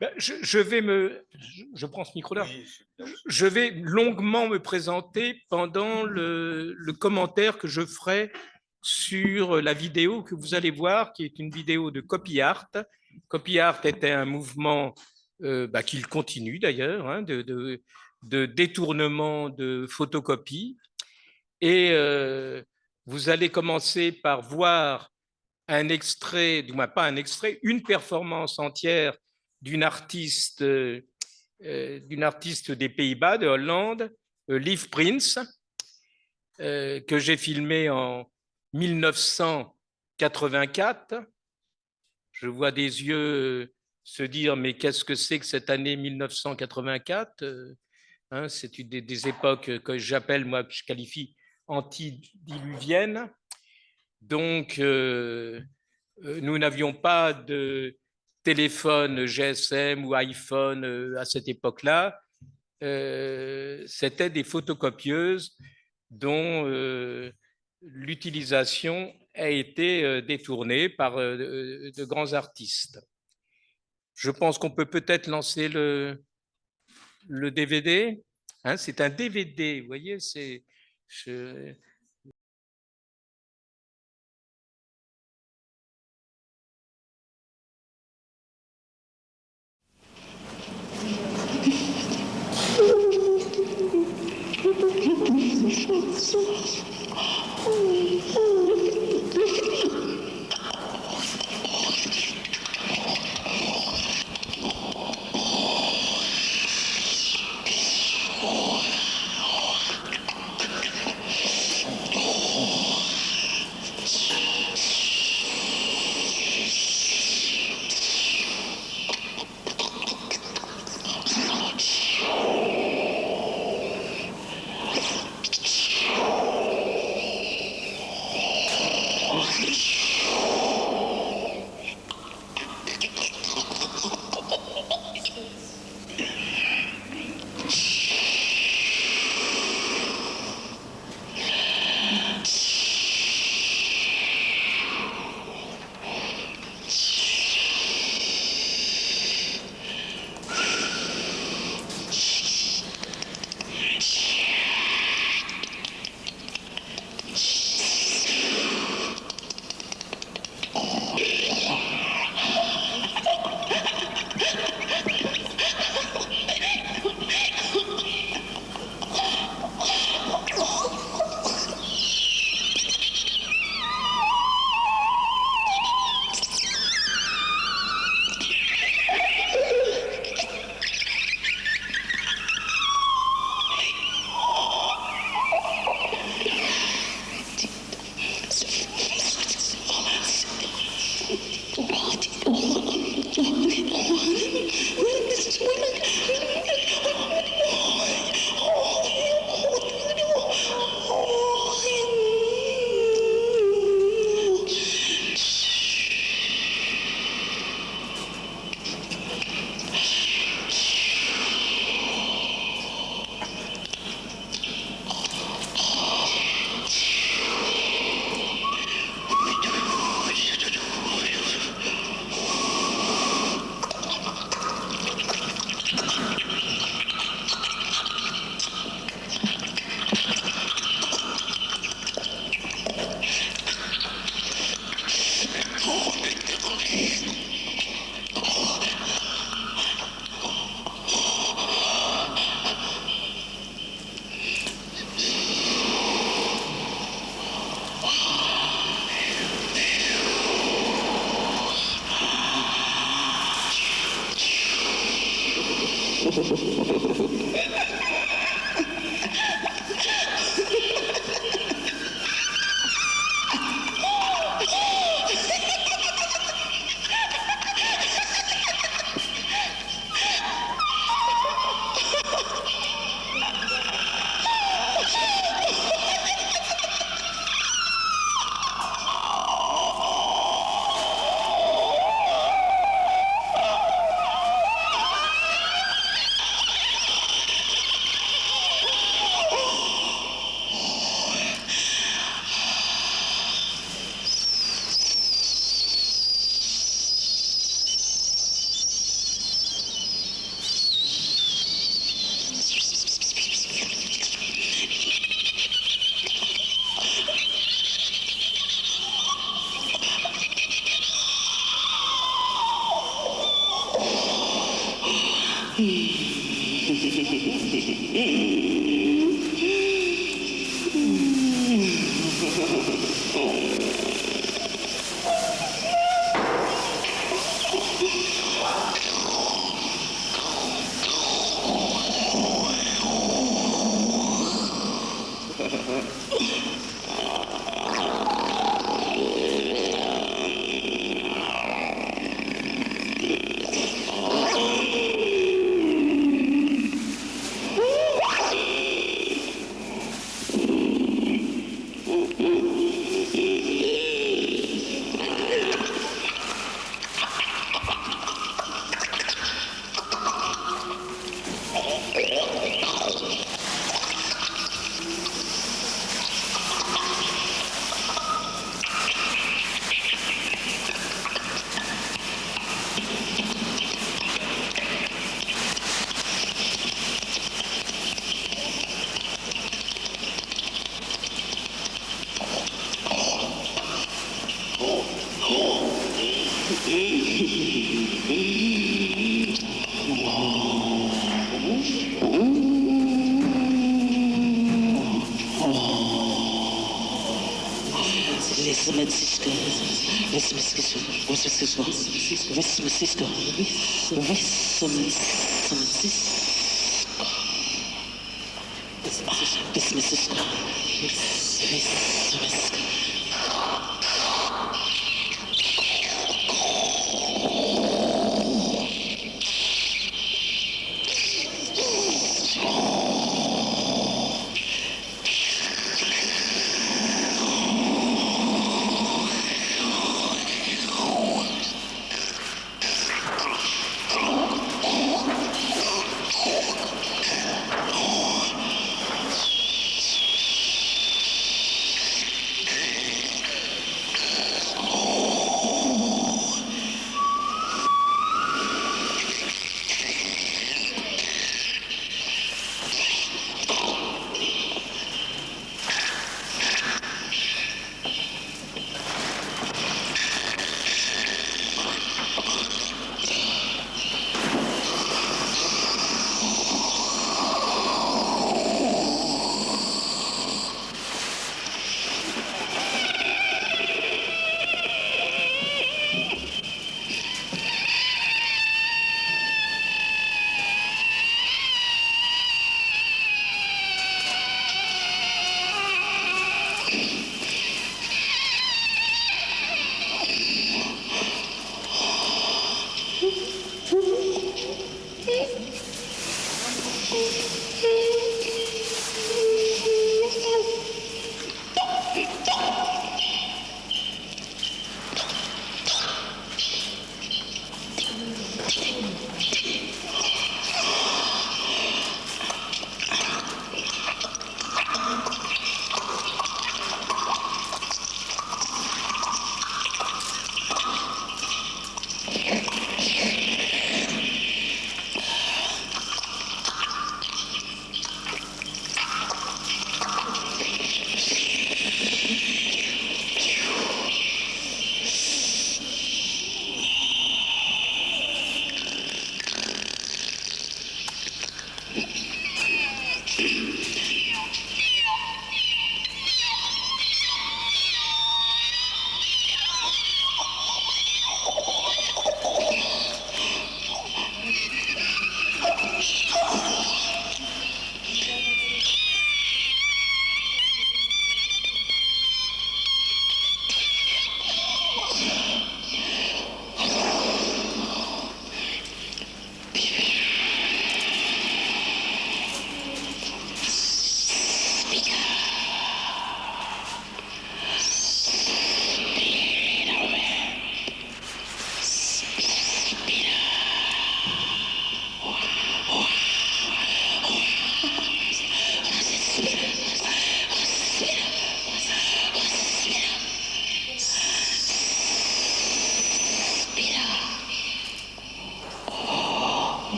Je prends ce micro-là. Je vais longuement me présenter pendant le commentaire que je ferai sur la vidéo que vous allez voir, qui est une vidéo de Copy Art. Copy Art était un mouvement qu'il continue d'ailleurs, hein, de détournement de photocopies. Et vous allez commencer par voir un extrait, du moins pas un extrait, une performance entière d'une artiste des Pays-Bas, de Hollande, Liv Prince, que j'ai filmé en 1984. Je vois des yeux se dire, mais qu'est-ce que c'est que cette année 1984 hein, c'est une des époques que j'appelle, moi, que je qualifie antidiluviennes. Donc, nous n'avions pas de téléphone GSM ou iPhone à cette époque-là. C'était des photocopieuses dont l'utilisation a été détournée par de grands artistes. Je pense qu'on peut-être lancer le DVD. Hein, c'est un DVD, vous voyez, je,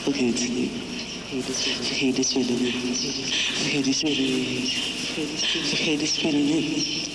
Vergeet het niet. Vergeet de spullen niet. Vergeet de spullen niet. Vergeet de spullen niet.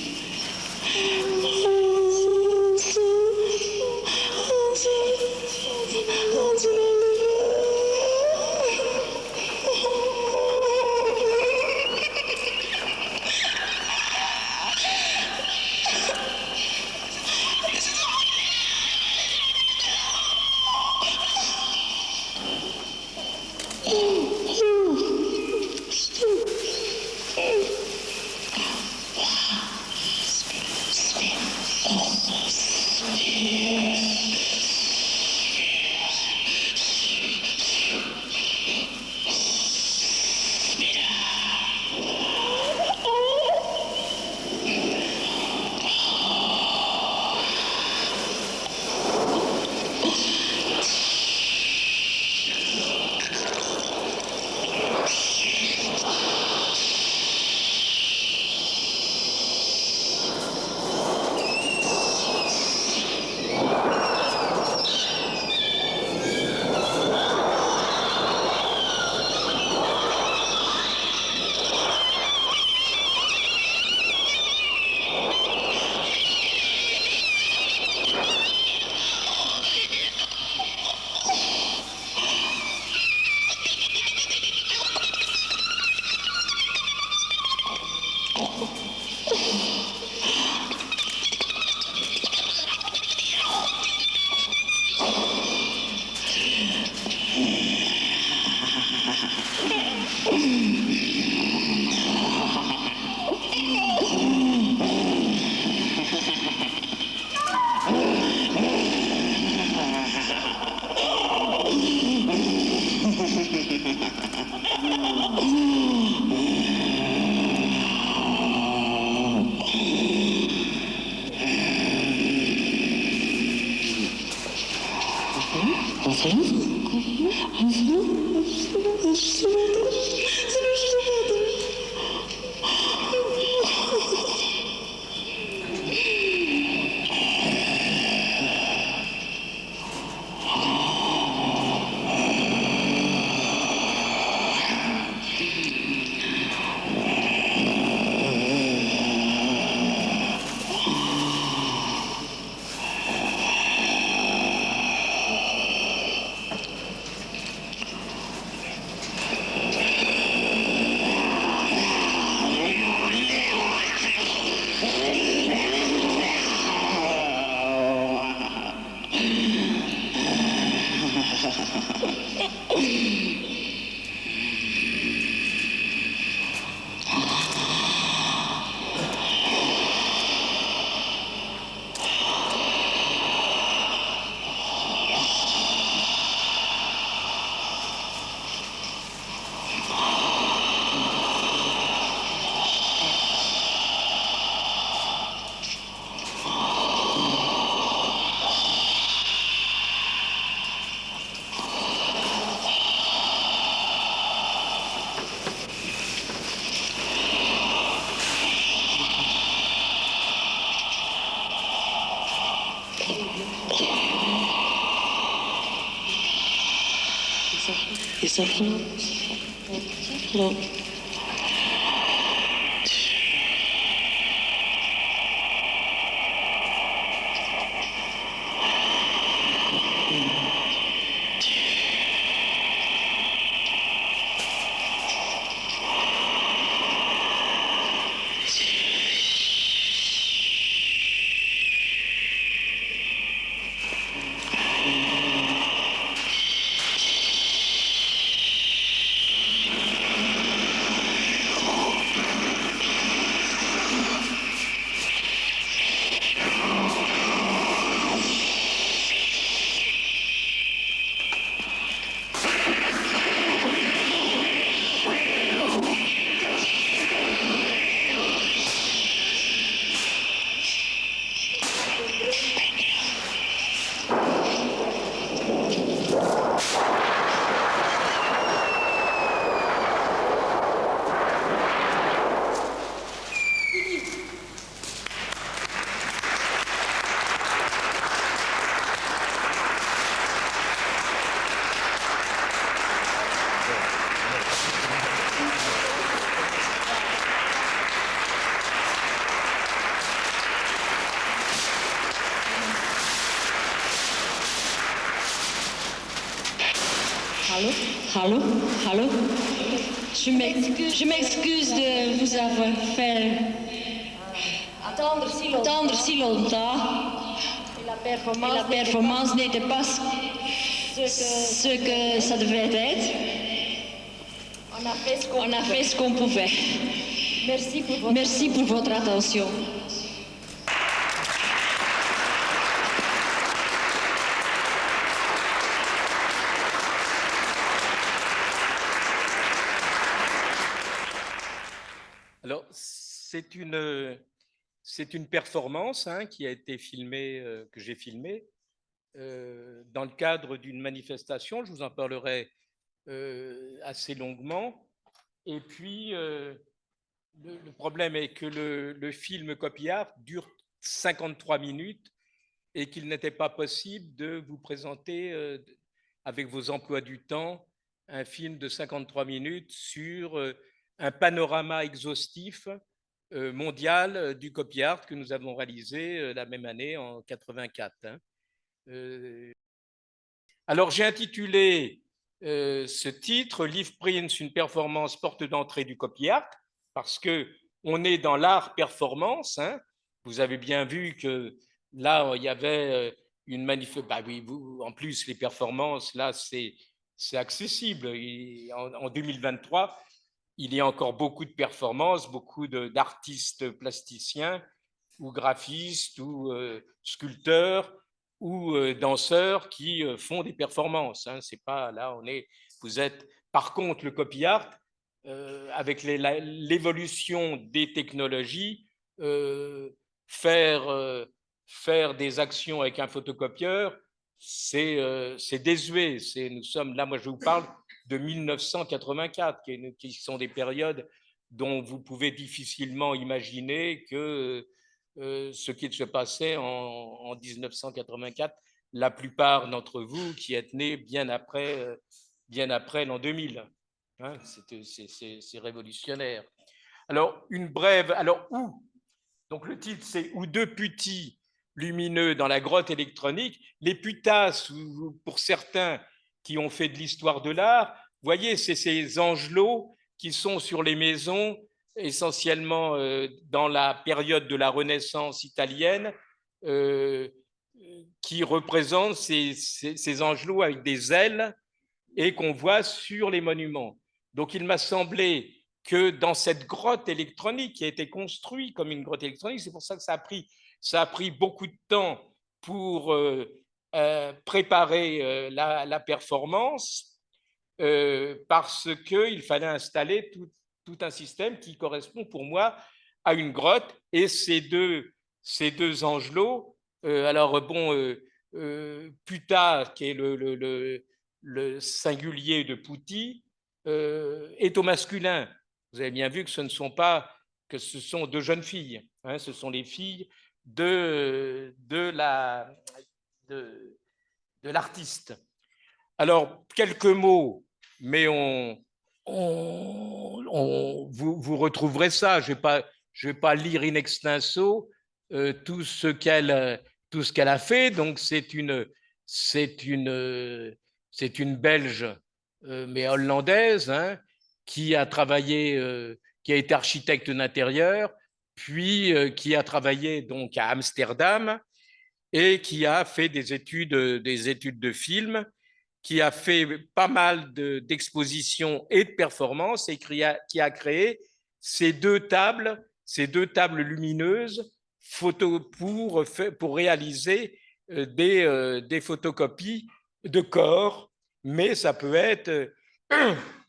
Is dat klopt? Allô? Allô? Je m'excuse de vous avoir fait attendre si longtemps. Et la performance n'était pas ce que ça devait être. On a fait ce qu'on pouvait. Merci pour votre attention. Alors, c'est une performance qui a été filmée, que j'ai filmée, dans le cadre d'une manifestation. Je vous en parlerai assez longuement. Et puis, le problème est que le film Copy Art dure 53 minutes et qu'il n'était pas possible de vous présenter, avec vos emplois du temps, un film de 53 minutes sur un panorama exhaustif mondial du copy art que nous avons réalisé la même année en 84. Alors j'ai intitulé ce titre Live Prints, une performance porte d'entrée du copy art, parce que on est dans l'art performance. Vous avez bien vu que là il y avait une manifestation. Bah oui, en plus les performances là c'est accessible. En 2023, il y a encore beaucoup de performances, beaucoup d'artistes plasticiens ou graphistes ou sculpteurs ou danseurs qui font des performances. C'est pas là, vous êtes. Par contre, le copy art, avec l'évolution des technologies, faire des actions avec un photocopieur, c'est désuet. Nous sommes là, moi je vous parle de 1984, qui sont des périodes dont vous pouvez difficilement imaginer que ce qui se passait en 1984, la plupart d'entre vous qui êtes nés bien après l'an 2000. C'est révolutionnaire. Alors, où? Donc, le titre, c'est « Où deux putis lumineux dans la grotte électronique ». Les putas, pour certains qui ont fait de l'histoire de l'art, vous voyez, c'est ces angelots qui sont sur les maisons, essentiellement dans la période de la Renaissance italienne, qui représentent ces angelots avec des ailes et qu'on voit sur les monuments. Donc, il m'a semblé que dans cette grotte électronique qui a été construite comme une grotte électronique, c'est pour ça que ça a pris beaucoup de temps pour préparer la performance, parce qu'il fallait installer tout un système qui correspond pour moi à une grotte. Et ces deux angelots, alors bon, Puta, qui est le singulier de Putti, est au masculin. Vous avez bien vu que ce sont deux jeunes filles. Ce sont les filles de l'artiste. Alors, quelques mots, mais vous retrouverez ça. Je vais pas lire in extenso tout ce qu'elle a fait. Donc, c'est une Belge, mais hollandaise, qui a travaillé, qui a été architecte d'intérieur, puis qui a travaillé donc à Amsterdam et qui a fait des études de film, qui a fait pas mal d'expositions et de performances, et qui a créé ces deux tables lumineuses pour réaliser des photocopies de corps, mais ça peut être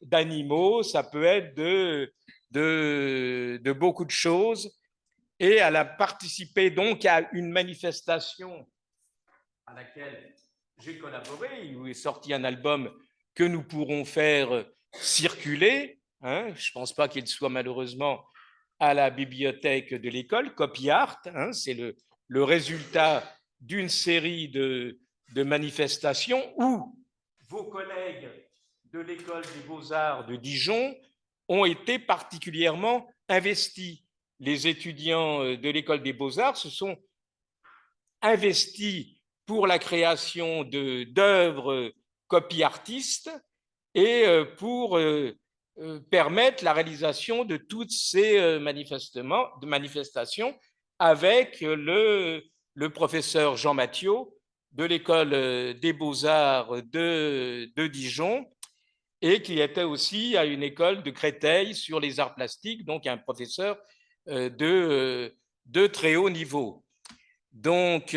d'animaux, ça peut être de beaucoup de choses. Et elle a participé donc à une manifestation à laquelle j'ai collaboré, où est sorti un album que nous pourrons faire circuler. Je ne pense pas qu'il soit malheureusement à la bibliothèque de l'école. Copy Art, c'est le résultat d'une série de manifestations où vos collègues de l'école des beaux-arts de Dijon ont été particulièrement investis. Les étudiants de l'école des beaux-arts se sont investis pour la création d'œuvres copy artistes et pour permettre la réalisation de toutes ces manifestations avec le professeur Jean Mathieu de l'école des Beaux-Arts de Dijon, et qui était aussi à une école de Créteil sur les arts plastiques, donc un professeur de très haut niveau. Donc,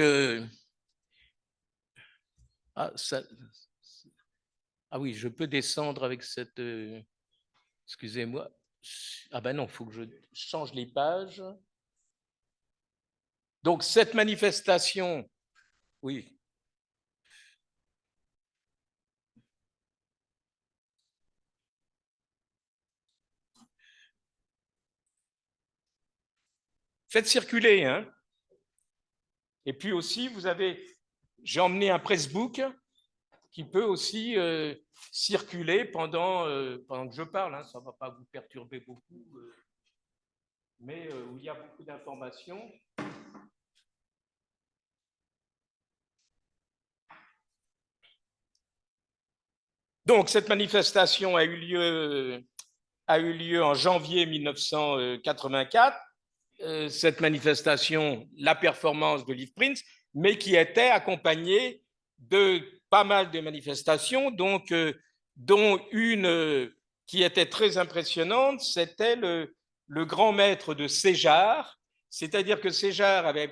oui, je peux descendre avec cette... excusez-moi. Ah ben non, il faut que je change les pages. Donc, cette manifestation, oui. Faites circuler, hein. Et puis aussi, j'ai emmené un pressbook qui peut aussi circuler pendant que je parle, hein. Ça ne va pas vous perturber beaucoup, mais où il y a beaucoup d'informations. Donc, cette manifestation a eu lieu en janvier 1984. Cette manifestation, la performance de Liv Prince, mais qui était accompagnée de pas mal de manifestations, donc, dont une qui était très impressionnante, c'était le grand maître de Séjar, c'est-à-dire que Séjar avait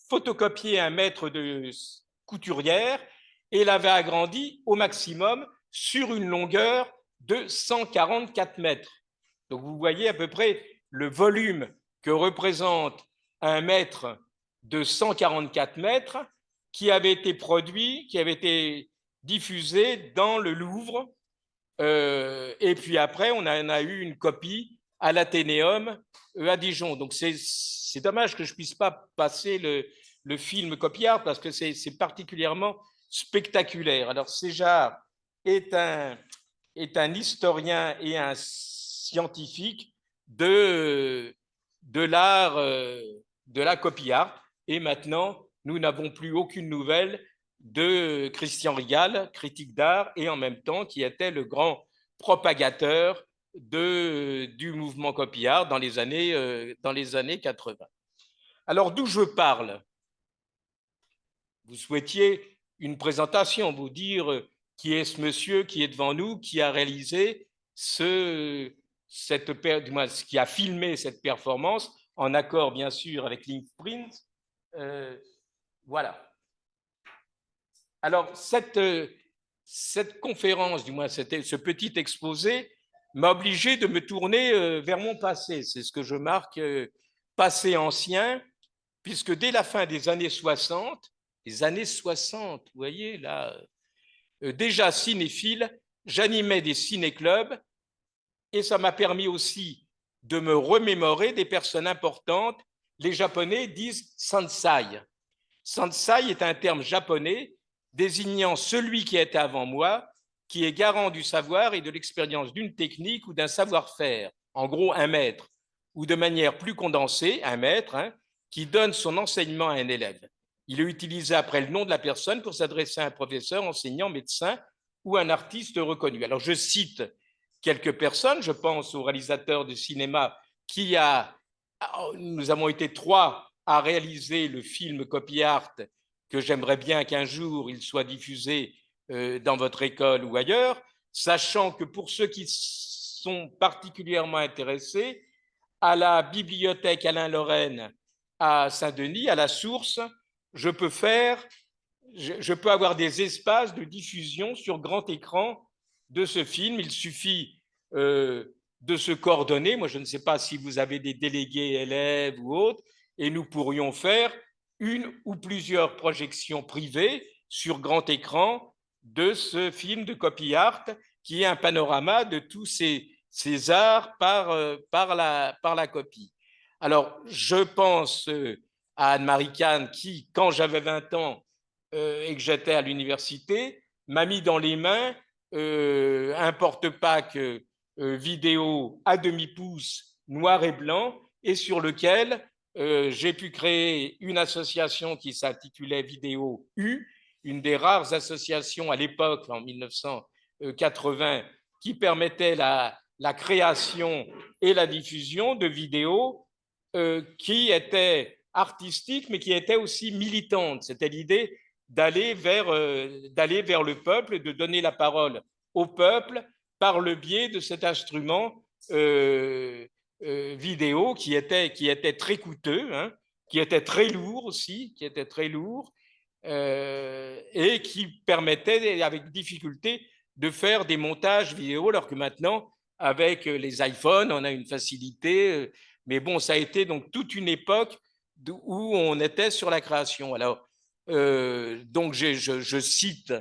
photocopié un maître de couturière et l'avait agrandi au maximum sur une longueur de 144 mètres. Donc, vous voyez à peu près le volume que représente un mètre de 144 mètres qui avait été produit, qui avait été diffusé dans le Louvre. Et puis après, on en a eu une copie à l'Athénéum à Dijon. Donc, c'est dommage que je ne puisse pas passer le film Copy Art parce que c'est particulièrement spectaculaire. Alors, Séjar est un historien et un scientifique de l'art de la copy art. Et maintenant, nous n'avons plus aucune nouvelle de Christian Rigal, critique d'art, et en même temps qui était le grand propagateur du mouvement copy art dans les années 80. Alors, d'où je parle? Vous souhaitiez une présentation, vous dire qui est ce monsieur qui est devant nous, qui a réalisé qui a filmé cette performance, en accord bien sûr avec Liv Prince. Voilà. Alors, cette conférence, du moins ce petit exposé, m'a obligé de me tourner vers mon passé. C'est ce que je marque passé ancien, puisque dès la fin des années 60, vous voyez là, déjà cinéphile, j'animais des ciné-clubs et ça m'a permis aussi de me remémorer des personnes importantes. Les Japonais disent sansai. Sansai est un terme japonais désignant celui qui était avant moi, qui est garant du savoir et de l'expérience d'une technique ou d'un savoir-faire, en gros un maître, ou de manière plus condensée, un maître, hein, qui donne son enseignement à un élève. Il est utilisé après le nom de la personne pour s'adresser à un professeur, enseignant, médecin ou un artiste reconnu. Alors je cite quelques personnes, je pense au réalisateur de cinéma nous avons été 3 à réaliser le film Copy Art, que j'aimerais bien qu'un jour il soit diffusé dans votre école ou ailleurs, sachant que pour ceux qui sont particulièrement intéressés, à la bibliothèque Alain Lorraine à Saint-Denis, à la Source, je peux avoir des espaces de diffusion sur grand écran de ce film. Il suffit de se coordonner. Moi, je ne sais pas si vous avez des délégués élèves ou autres, et nous pourrions faire une ou plusieurs projections privées sur grand écran de ce film de copy art qui est un panorama de tous ces arts par la copie. Alors, je pense à Anne-Marie Kahn qui, quand j'avais 20 ans et que j'étais à l'université, m'a mis dans les mains un porte-pack vidéo à demi-pouce noir et blanc et sur lequel j'ai pu créer une association qui s'intitulait Vidéo U une des rares associations à l'époque, en 1980, qui permettait la création et la diffusion de vidéos qui étaient artistiques, mais qui étaient aussi militantes. C'était l'idée d'aller vers le peuple, de donner la parole au peuple par le biais de cet instrument vidéo qui était très coûteux, hein, qui était très lourd aussi, et qui permettait avec difficulté de faire des montages vidéo, alors que maintenant, avec les iPhones, on a une facilité. Mais bon, ça a été donc toute une époque où on était sur la création. Alors, donc je cite,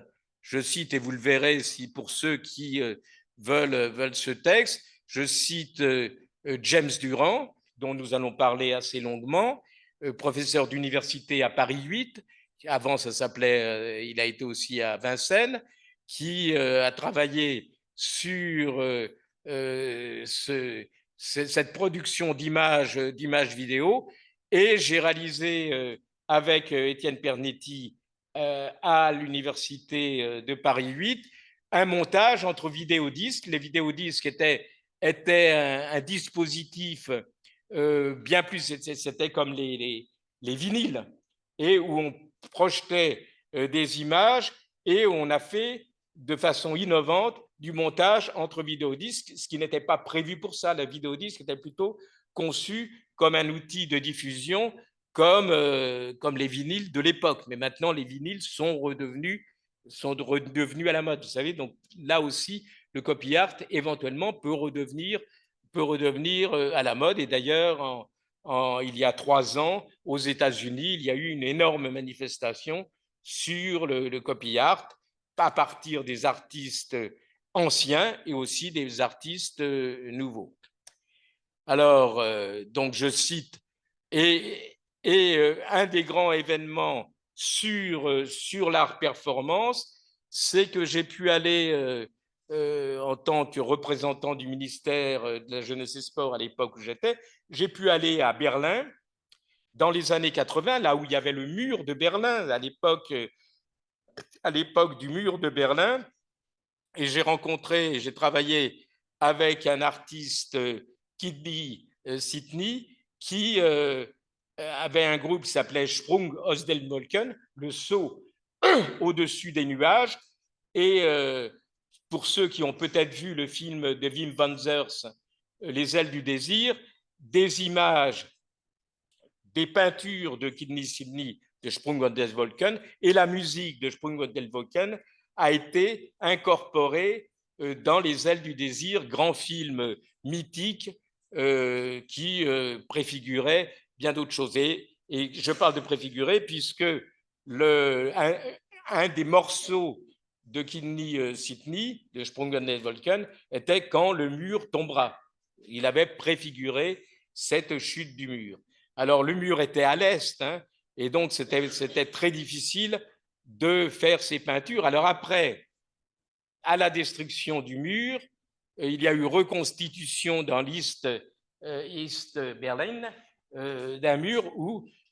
et vous le verrez si pour ceux qui veulent ce texte, je cite James Durand, dont nous allons parler assez longuement, professeur d'université à Paris 8, avant ça s'appelait, il a été aussi à Vincennes, qui a travaillé sur cette production d'images vidéo, et j'ai réalisé avec Étienne Pernetti à l'université de Paris 8 un montage entre vidéodisques. Les vidéodisques étaient un dispositif bien plus, c'était comme les vinyles, et où on projetait des images, et on a fait de façon innovante du montage entre vidéodisques, ce qui n'était pas prévu pour ça. La vidéodisque était plutôt conçue comme un outil de diffusion, comme les vinyles de l'époque. Mais maintenant, les vinyles sont redevenus à la mode. Vous savez, donc là aussi, le copy art éventuellement peut redevenir à la mode. Et d'ailleurs, il y a 3 ans, aux États-Unis, il y a eu une énorme manifestation sur le copy art à partir des artistes anciens et aussi des artistes nouveaux. Alors, donc je cite, et un des grands événements sur l'art performance, c'est que j'ai pu aller en tant que représentant du ministère de la Jeunesse et Sport à l'époque où j'étais, j'ai pu aller à Berlin dans les années 80, là où il y avait le mur de Berlin, à l'époque du mur de Berlin, et j'ai travaillé avec un artiste, Kidney Sidney, qui avait un groupe qui s'appelait Sprung aus den Wolken, le saut au-dessus des nuages. Et pour ceux qui ont peut-être vu le film de Wim Wenders, Les ailes du désir, des images, des peintures de Kidney Sidney de Sprung aus den Wolken et la musique de Sprung aus den Wolken a été incorporée dans Les ailes du désir, grand film mythique qui préfigurait bien d'autres choses. Et je parle de préfigurer puisque un des morceaux de Kidney Sidney, de Sprung aus den Wolken, était Quand le mur tombera. Il avait préfiguré cette chute du mur. Alors, le mur était à l'est, hein, et donc c'était très difficile de faire ces peintures. Alors après, à la destruction du mur, il y a eu reconstitution dans l'East Berlin d'un mur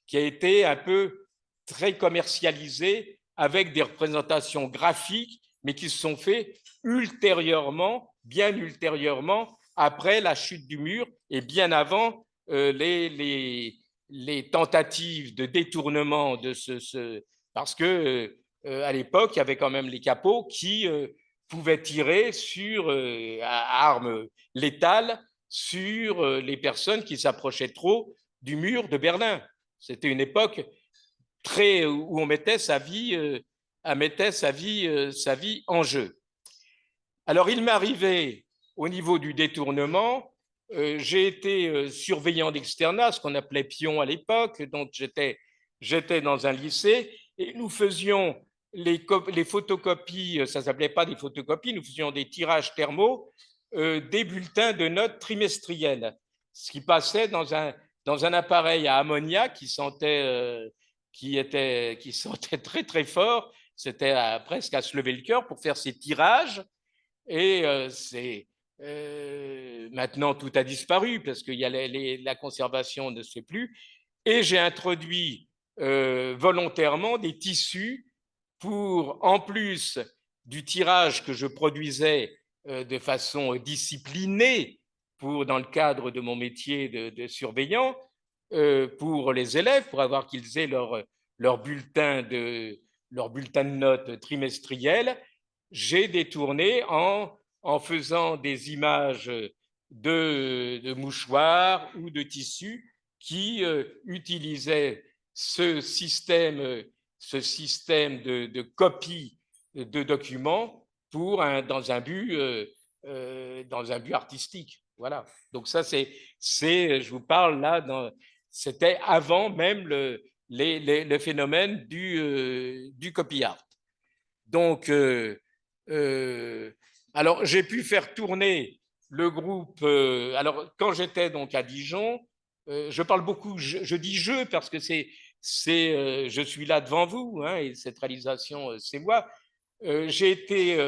qui a été un peu très commercialisé avec des représentations graphiques, mais qui se sont faites ultérieurement, bien ultérieurement, après la chute du mur et bien avant les tentatives de détournement de parce que à l'époque, il y avait quand même les capots qui pouvaient tirer à armes létales sur les personnes qui s'approchaient trop du mur de Berlin. C'était une époque où on mettait sa vie en jeu. Alors, il m'est arrivé au niveau du détournement, j'ai été surveillant d'externat, ce qu'on appelait pion à l'époque, donc j'étais dans un lycée et nous faisions les photocopies, ça ne s'appelait pas des photocopies, nous faisions des tirages thermaux des bulletins de notes trimestriels, ce qui passait dans un appareil à ammoniac qui sentait très très fort, c'était presque à se lever le cœur pour faire ces tirages. Et maintenant, tout a disparu parce que la conservation ne se fait plus. Et j'ai introduit volontairement des tissus pour, en plus du tirage que je produisais de façon disciplinée dans le cadre de mon métier de surveillant, pour les élèves, pour avoir qu'ils aient leur bulletin de notes trimestriel, j'ai détourné en faisant des images de mouchoirs ou de tissus qui utilisaient ce système de copie de documents dans un but artistique. Voilà. Donc ça, je vous parle là, c'était avant même le phénomène du copy art. Donc, alors j'ai pu faire tourner le groupe. Alors quand j'étais donc à Dijon, je parle beaucoup. Je dis je parce que je suis là devant vous, hein, et cette réalisation, c'est moi. J'ai été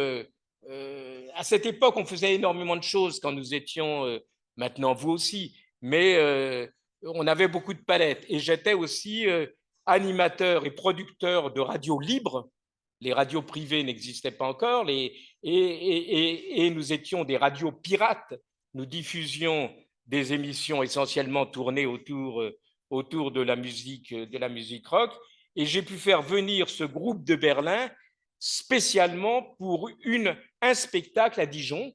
à cette époque, on faisait énormément de choses quand nous étions, maintenant vous aussi, mais on avait beaucoup de palettes. Et j'étais aussi animateur et producteur de radios libres. Les radios privées n'existaient pas encore, et nous étions des radios pirates. Nous diffusions des émissions essentiellement tournées autour de la musique rock. Et j'ai pu faire venir ce groupe de Berlin spécialement pour un spectacle à Dijon,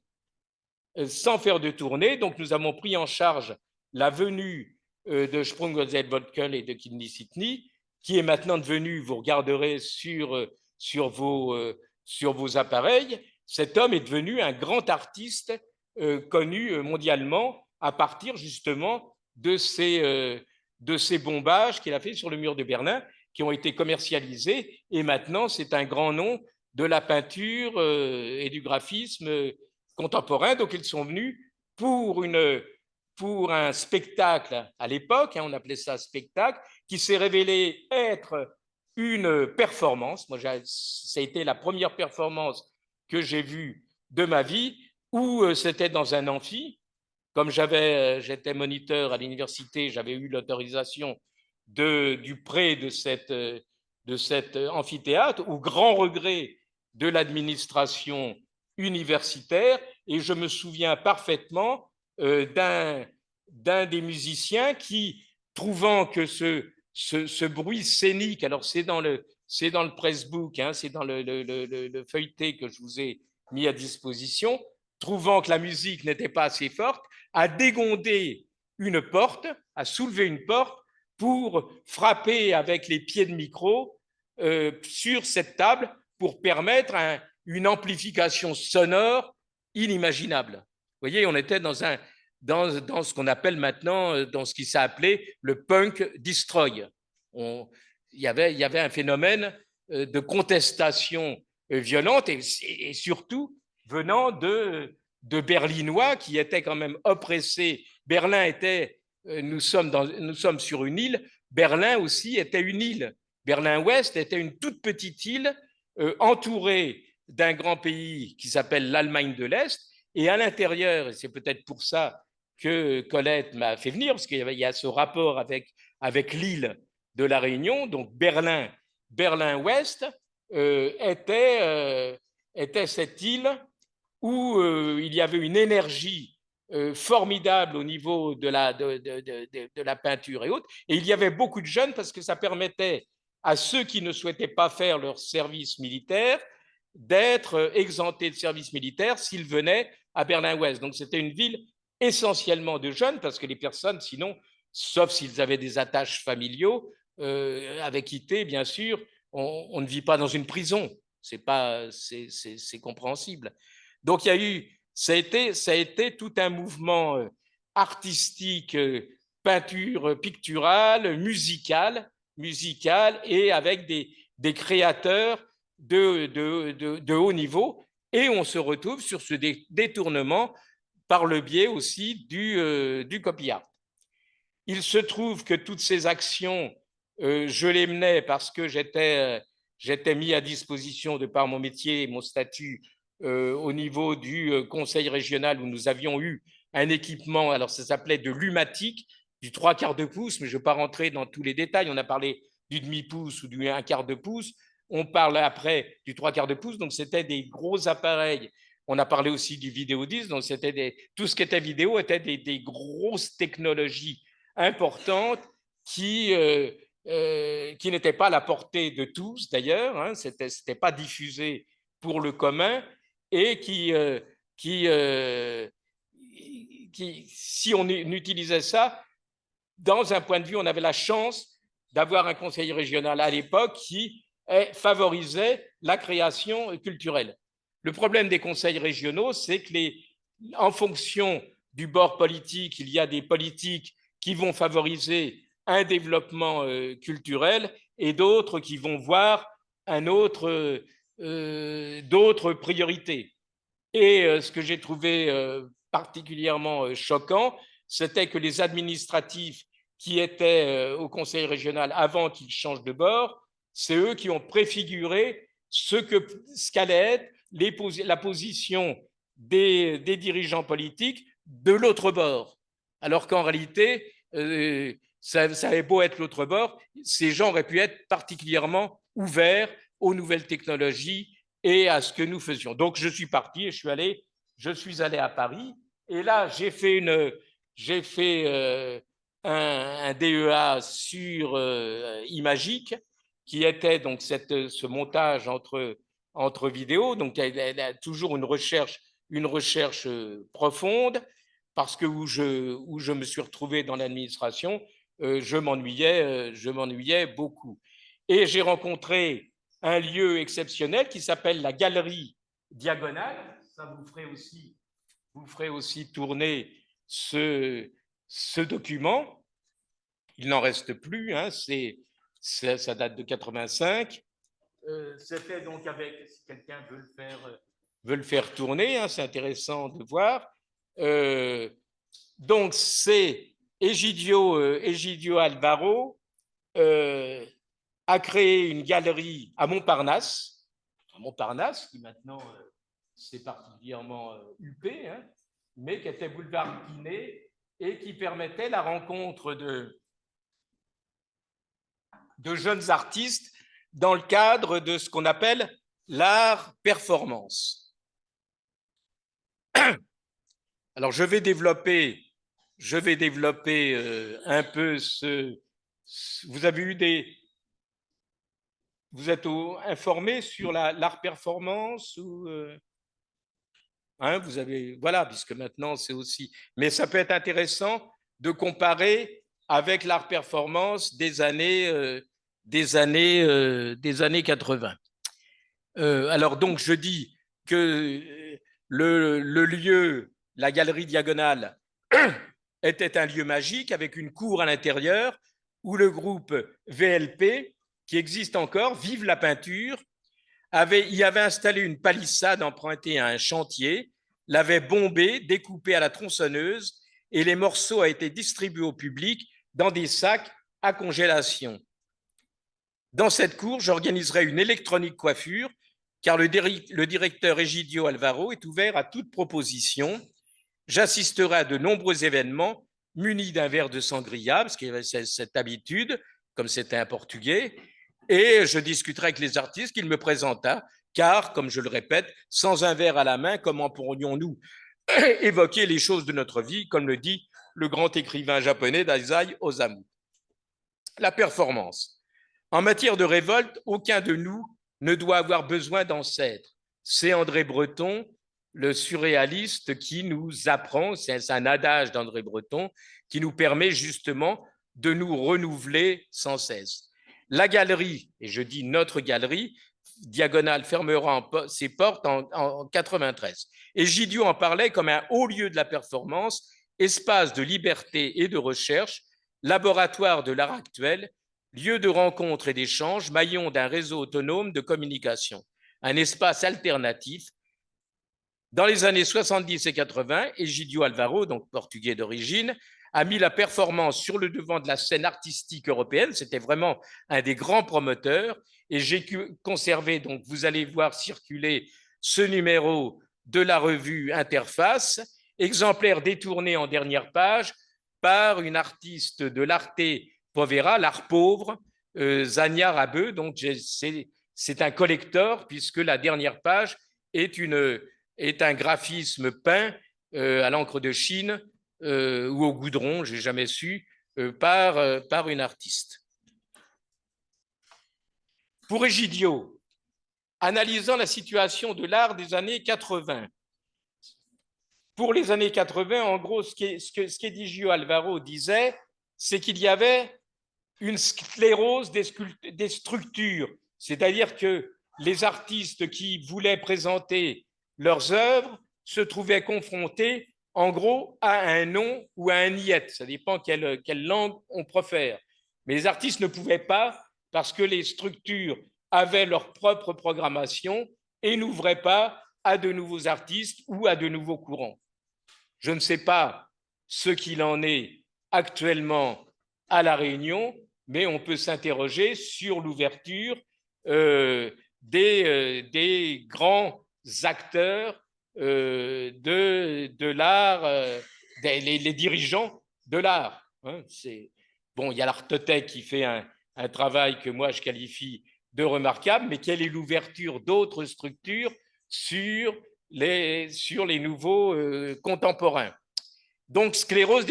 sans faire de tournée. Donc, nous avons pris en charge la venue de Sprung aus der Wolken et de Kidney Sydney, qui est maintenant devenu, vous regarderez sur vos appareils, cet homme est devenu un grand artiste connu mondialement à partir justement de ces bombages qu'il a fait sur le mur de Berlin, qui ont été commercialisés, et maintenant c'est un grand nom de la peinture et du graphisme contemporain. Donc ils sont venus pour un spectacle à l'époque, hein, on appelait ça spectacle, qui s'est révélé être une performance. Moi, ça a été la première performance que j'ai vue de ma vie, où c'était dans un amphi. Comme j'étais moniteur à l'université, j'avais eu l'autorisation du prêt de cet amphithéâtre, au grand regret de l'administration universitaire. Et je me souviens parfaitement d'un des musiciens qui, trouvant que ce bruit scénique, alors c'est dans le pressbook, hein, c'est dans le feuilleté que je vous ai mis à disposition, trouvant que la musique n'était pas assez forte, a dégondé une porte, a soulevé une porte pour frapper avec les pieds de micro sur cette table pour permettre une amplification sonore inimaginable. Vous voyez, on était dans ce qu'on appelle maintenant, dans ce qui s'est appelé le punk destroy. Il y avait un phénomène de contestation violente, et surtout venant de Berlinois qui étaient quand même oppressés. Berlin était, nous sommes sur une île, Berlin aussi était une île. Berlin-Ouest était une toute petite île entourée d'un grand pays qui s'appelle l'Allemagne de l'Est, et à l'intérieur, et c'est peut-être pour ça que Colette m'a fait venir, parce qu'il y a ce rapport avec l'île de la Réunion. Donc Berlin-Ouest était cette île où il y avait une énergie formidable au niveau de la peinture et autres. Et il y avait beaucoup de jeunes, parce que ça permettait à ceux qui ne souhaitaient pas faire leur service militaire d'être exemptés de service militaire s'ils venaient à Berlin-Ouest. Donc c'était une ville essentiellement de jeunes, parce que les personnes, sinon, sauf s'ils avaient des attaches familiaux, avaient quitté, bien sûr. On ne vit pas dans une prison, c'est compréhensible. Donc ça a été tout un mouvement artistique, peinture picturale, musicale, et avec des créateurs de haut niveau. Et on se retrouve sur ce détournement par le biais aussi du copy art. Il se trouve que toutes ces actions, je les menais parce que j'étais mis à disposition, de par mon métier et mon statut, au niveau du conseil régional, où nous avions eu un équipement, alors ça s'appelait de l'Umatic, du 3/4 de pouce, mais je ne vais pas rentrer dans tous les détails. On a parlé du demi-pouce ou du 1/4 de pouce. On parle après du 3/4 de pouce, donc c'était des gros appareils. On a parlé aussi du vidéo 10, donc tout ce qui était vidéo était des grosses technologies importantes qui n'étaient pas à la portée de tous d'ailleurs, hein, c'était pas diffusé pour le commun et qui, si on utilisait ça, dans un point de vue, on avait la chance d'avoir un conseil régional à l'époque qui favorisait la création culturelle. Le problème des conseils régionaux, c'est que en fonction du bord politique, il y a des politiques qui vont favoriser un développement culturel et d'autres qui vont voir d'autres priorités. Et ce que j'ai trouvé particulièrement choquant, c'était que les administratifs qui étaient au conseil régional avant qu'ils changent de bord, c'est eux qui ont préfiguré ce qu'allait être la position des dirigeants politiques de l'autre bord. Alors qu'en réalité, ça avait beau être l'autre bord, ces gens auraient pu être particulièrement ouverts aux nouvelles technologies et à ce que nous faisions. Donc, je suis parti et je suis allé à Paris. Et là, j'ai fait un DEA sur Imagique, qui était donc ce montage entre vidéos. Donc, elle a toujours une recherche profonde, parce que où je me suis retrouvé dans l'administration, je m'ennuyais beaucoup. Et j'ai rencontré un lieu exceptionnel qui s'appelle la Galerie Diagonale. Ça vous ferait aussi tourner ce document. Il n'en reste plus, hein, ça date de 85. C'était donc avec, si quelqu'un veut le faire tourner, hein, c'est intéressant de voir. Donc c'est Egidio Alvaro a créé une galerie à Montparnasse, qui maintenant c'est particulièrement huppé, hein, mais qui était boulevard Quinet et qui permettait la rencontre de jeunes artistes dans le cadre de ce qu'on appelle l'art performance. Alors, je vais développer un peu vous avez eu vous êtes informé sur l'art performance ou hein, vous avez, voilà, puisque maintenant c'est aussi, mais ça peut être intéressant de comparer avec l'art performance des années 80. Alors donc je dis que le lieu, la galerie Diagonale, était un lieu magique avec une cour à l'intérieur où le groupe VLP, qui existe encore, Vive la peinture, y avait installé une palissade empruntée à un chantier, l'avait bombée, découpée à la tronçonneuse, et les morceaux ont été distribués au public dans des sacs à congélation. Dans cette cour, j'organiserai une électronique coiffure, car le directeur Egidio Alvaro est ouvert à toute proposition. J'assisterai à de nombreux événements munis d'un verre de sangria, parce qu'il y avait cette habitude, comme c'était un Portugais, et je discuterai avec les artistes qu'il me présenta, car, comme je le répète, sans un verre à la main, comment pourrions-nous évoquer les choses de notre vie, comme le dit le grand écrivain japonais Dazai Osamu. La performance. En matière de révolte, aucun de nous ne doit avoir besoin d'ancêtres. C'est André Breton, le surréaliste, qui nous apprend, c'est un adage d'André Breton, qui nous permet justement de nous renouveler sans cesse. La galerie, et je dis notre galerie, Diagonale fermera ses portes en 93. Egidio en parlait comme un haut lieu de la performance, espace de liberté et de recherche, laboratoire de l'art actuel, lieu de rencontre et d'échange, maillon d'un réseau autonome de communication, un espace alternatif. Dans les années 70 et 80, Egidio Alvaro, donc portugais d'origine, a mis la performance sur le devant de la scène artistique européenne. C'était vraiment un des grands promoteurs. Et j'ai conservé, donc vous allez voir circuler ce numéro de la revue Interface, exemplaire détourné en dernière page par une artiste de l'Arte Povera, l'art pauvre, Zania Rabeux. Donc c'est un collector, puisque la dernière page est un graphisme peint à l'encre de Chine ou au goudron, je n'ai jamais su, par une artiste. Pour Egidio, analysant la situation de l'art des années 80, pour les années 80, en gros, ce qu'Egidio Alvaro disait, c'est qu'il y avait une sclérose des structures, c'est-à-dire que les artistes qui voulaient présenter leurs œuvres se trouvaient confrontés, en gros, à un nom ou à un niet. Ça dépend quelle langue on préfère. Mais les artistes ne pouvaient pas, parce que les structures avaient leur propre programmation et n'ouvraient pas à de nouveaux artistes ou à de nouveaux courants. Je ne sais pas ce qu'il en est actuellement à La Réunion, mais on peut s'interroger sur l'ouverture des grands acteurs de l'art, les dirigeants de l'art. Hein. Bon, il y a l'Artothèque qui fait un travail que moi je qualifie de remarquable, mais quelle est l'ouverture d'autres structures sur les nouveaux contemporains? Donc, sclérose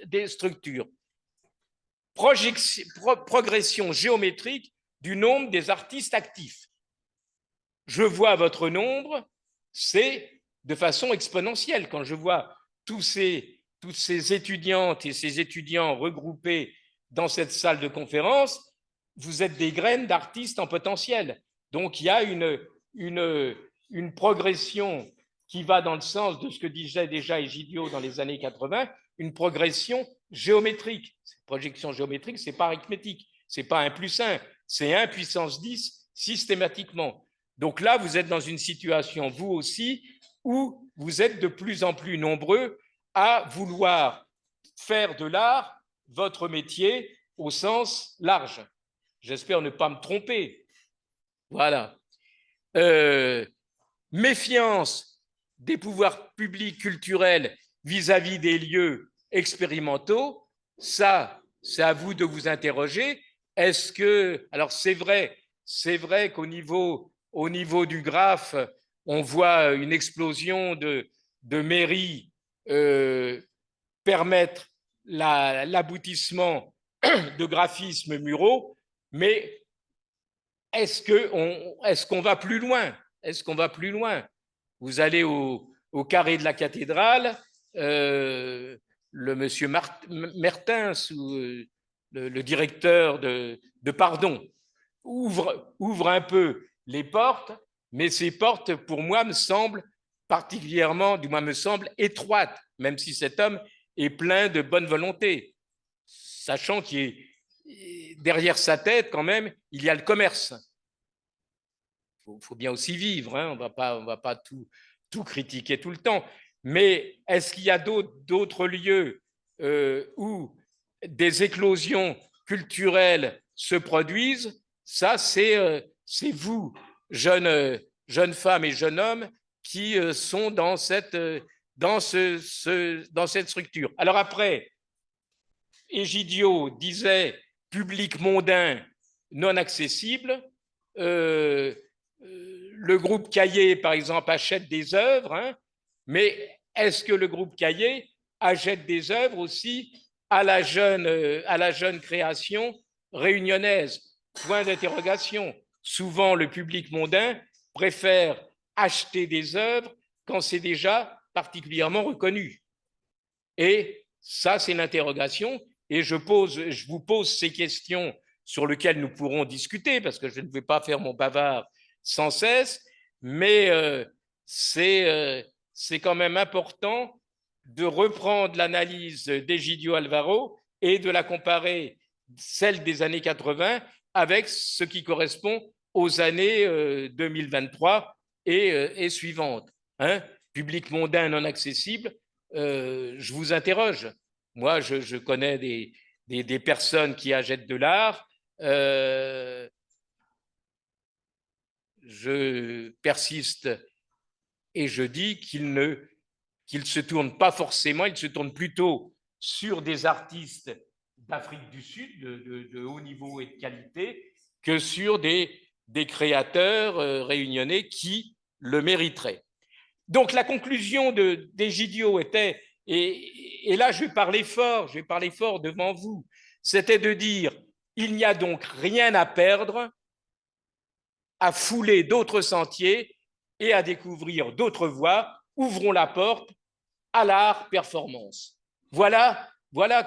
des structures. Progression géométrique du nombre des artistes actifs. Je vois votre nombre, c'est de façon exponentielle. Quand je vois toutes ces étudiantes et ces étudiants regroupés dans cette salle de conférence, vous êtes des graines d'artistes en potentiel. Donc, il y a une progression qui va dans le sens de ce que disait déjà Egidio dans les années 80, une progression géométrique. Cette projection géométrique, ce n'est pas arithmétique, ce n'est pas 1 plus 1, c'est 1 puissance 10 systématiquement. Donc là, vous êtes dans une situation, vous aussi, où vous êtes de plus en plus nombreux à vouloir faire de l'art votre métier au sens large. J'espère ne pas me tromper. Voilà. Méfiance des pouvoirs publics culturels vis-à-vis des lieux expérimentaux, ça, c'est à vous de vous interroger. Est-ce que, alors c'est vrai qu'au niveau du graphe, on voit une explosion de mairies permettre l'aboutissement de graphismes muraux, mais est-ce qu'on va plus loin? Est-ce qu'on va plus loin? Vous allez au carré de la cathédrale, le monsieur Mertens, ou le directeur de Pardon, ouvre un peu les portes, mais ces portes, pour moi, me semblent particulièrement, du moins me semblent étroites, même si cet homme est plein de bonne volonté, sachant qu'il derrière sa tête, quand même, il y a le commerce. Il faut bien aussi vivre, hein, on ne va pas tout critiquer tout le temps. Mais est-ce qu'il y a d'autres lieux où des éclosions culturelles se produisent? Ça, c'est vous, jeunes femmes et jeunes hommes, qui sont dans cette structure. Alors après, Egidio disait public mondain non accessible. Le groupe Cahiers, par exemple, achète des œuvres, hein, mais est-ce que le groupe Cahiers achète des œuvres aussi à la jeune création réunionnaise? Point d'interrogation. Souvent, le public mondain préfère acheter des œuvres quand c'est déjà particulièrement reconnu. Et ça, c'est l'interrogation. Et je vous pose ces questions sur lesquelles nous pourrons discuter, parce que je ne vais pas faire mon bavard sans cesse, mais c'est quand même important de reprendre l'analyse d'Egidio Alvaro et de la comparer, celle des années 80, avec ce qui correspond aux années 2023 et suivantes. Hein? Public mondain non accessible, je vous interroge. Moi, je connais des personnes qui achètent de l'art. Je persiste et je dis qu'ils ne se tournent pas forcément, ils se tournent plutôt sur des artistes d'Afrique du Sud de haut niveau et de qualité que sur des des créateurs réunionnais qui le mériteraient. Donc la conclusion d'Egidio était, et là je vais parler fort devant vous, c'était de dire, il n'y a donc rien à perdre à fouler d'autres sentiers et à découvrir d'autres voies, ouvrons la porte à l'art performance. Voilà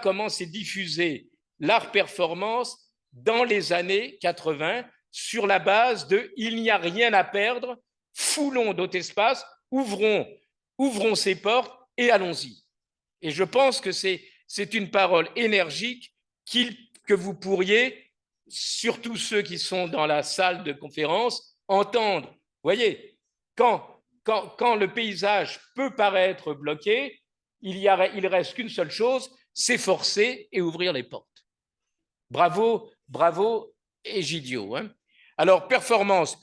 comment s'est diffusé l'art performance dans les années 80 sur la base de il n'y a rien à perdre, foulons d'autres espaces, ouvrons ces portes et allons-y. Et je pense que c'est une parole énergique que vous pourriez, surtout ceux qui sont dans la salle de conférence, entendre. Vous voyez, quand le paysage peut paraître bloqué, il reste qu'une seule chose, s'efforcer et ouvrir les portes. Bravo, Egidio. Hein. Alors, performance,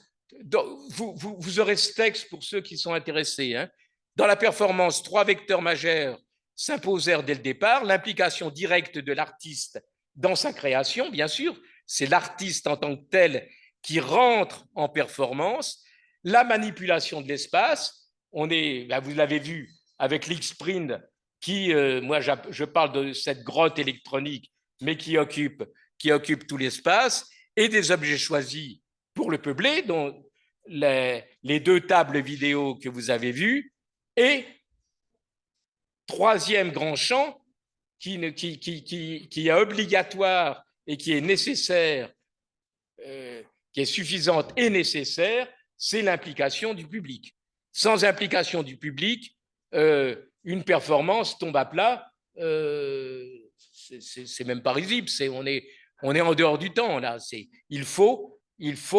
vous aurez ce texte pour ceux qui sont intéressés. Hein. Dans la performance, 3 vecteurs majeurs s'imposèrent dès le départ. L'implication directe de l'artiste dans sa création, bien sûr, c'est l'artiste en tant que tel qui rentre en performance. La manipulation de l'espace, vous l'avez vu avec l'X-Print, qui, moi je parle de cette grotte électronique, mais qui occupe tout l'espace, et des objets choisis pour le peupler, dont les 2 tables vidéo que vous avez vues, et troisième grand champ qui est obligatoire et qui est nécessaire, qui est suffisante et nécessaire, c'est l'implication du public. Sans implication du public, une performance tombe à plat, c'est même pas risible, on est en dehors du temps là. Il faut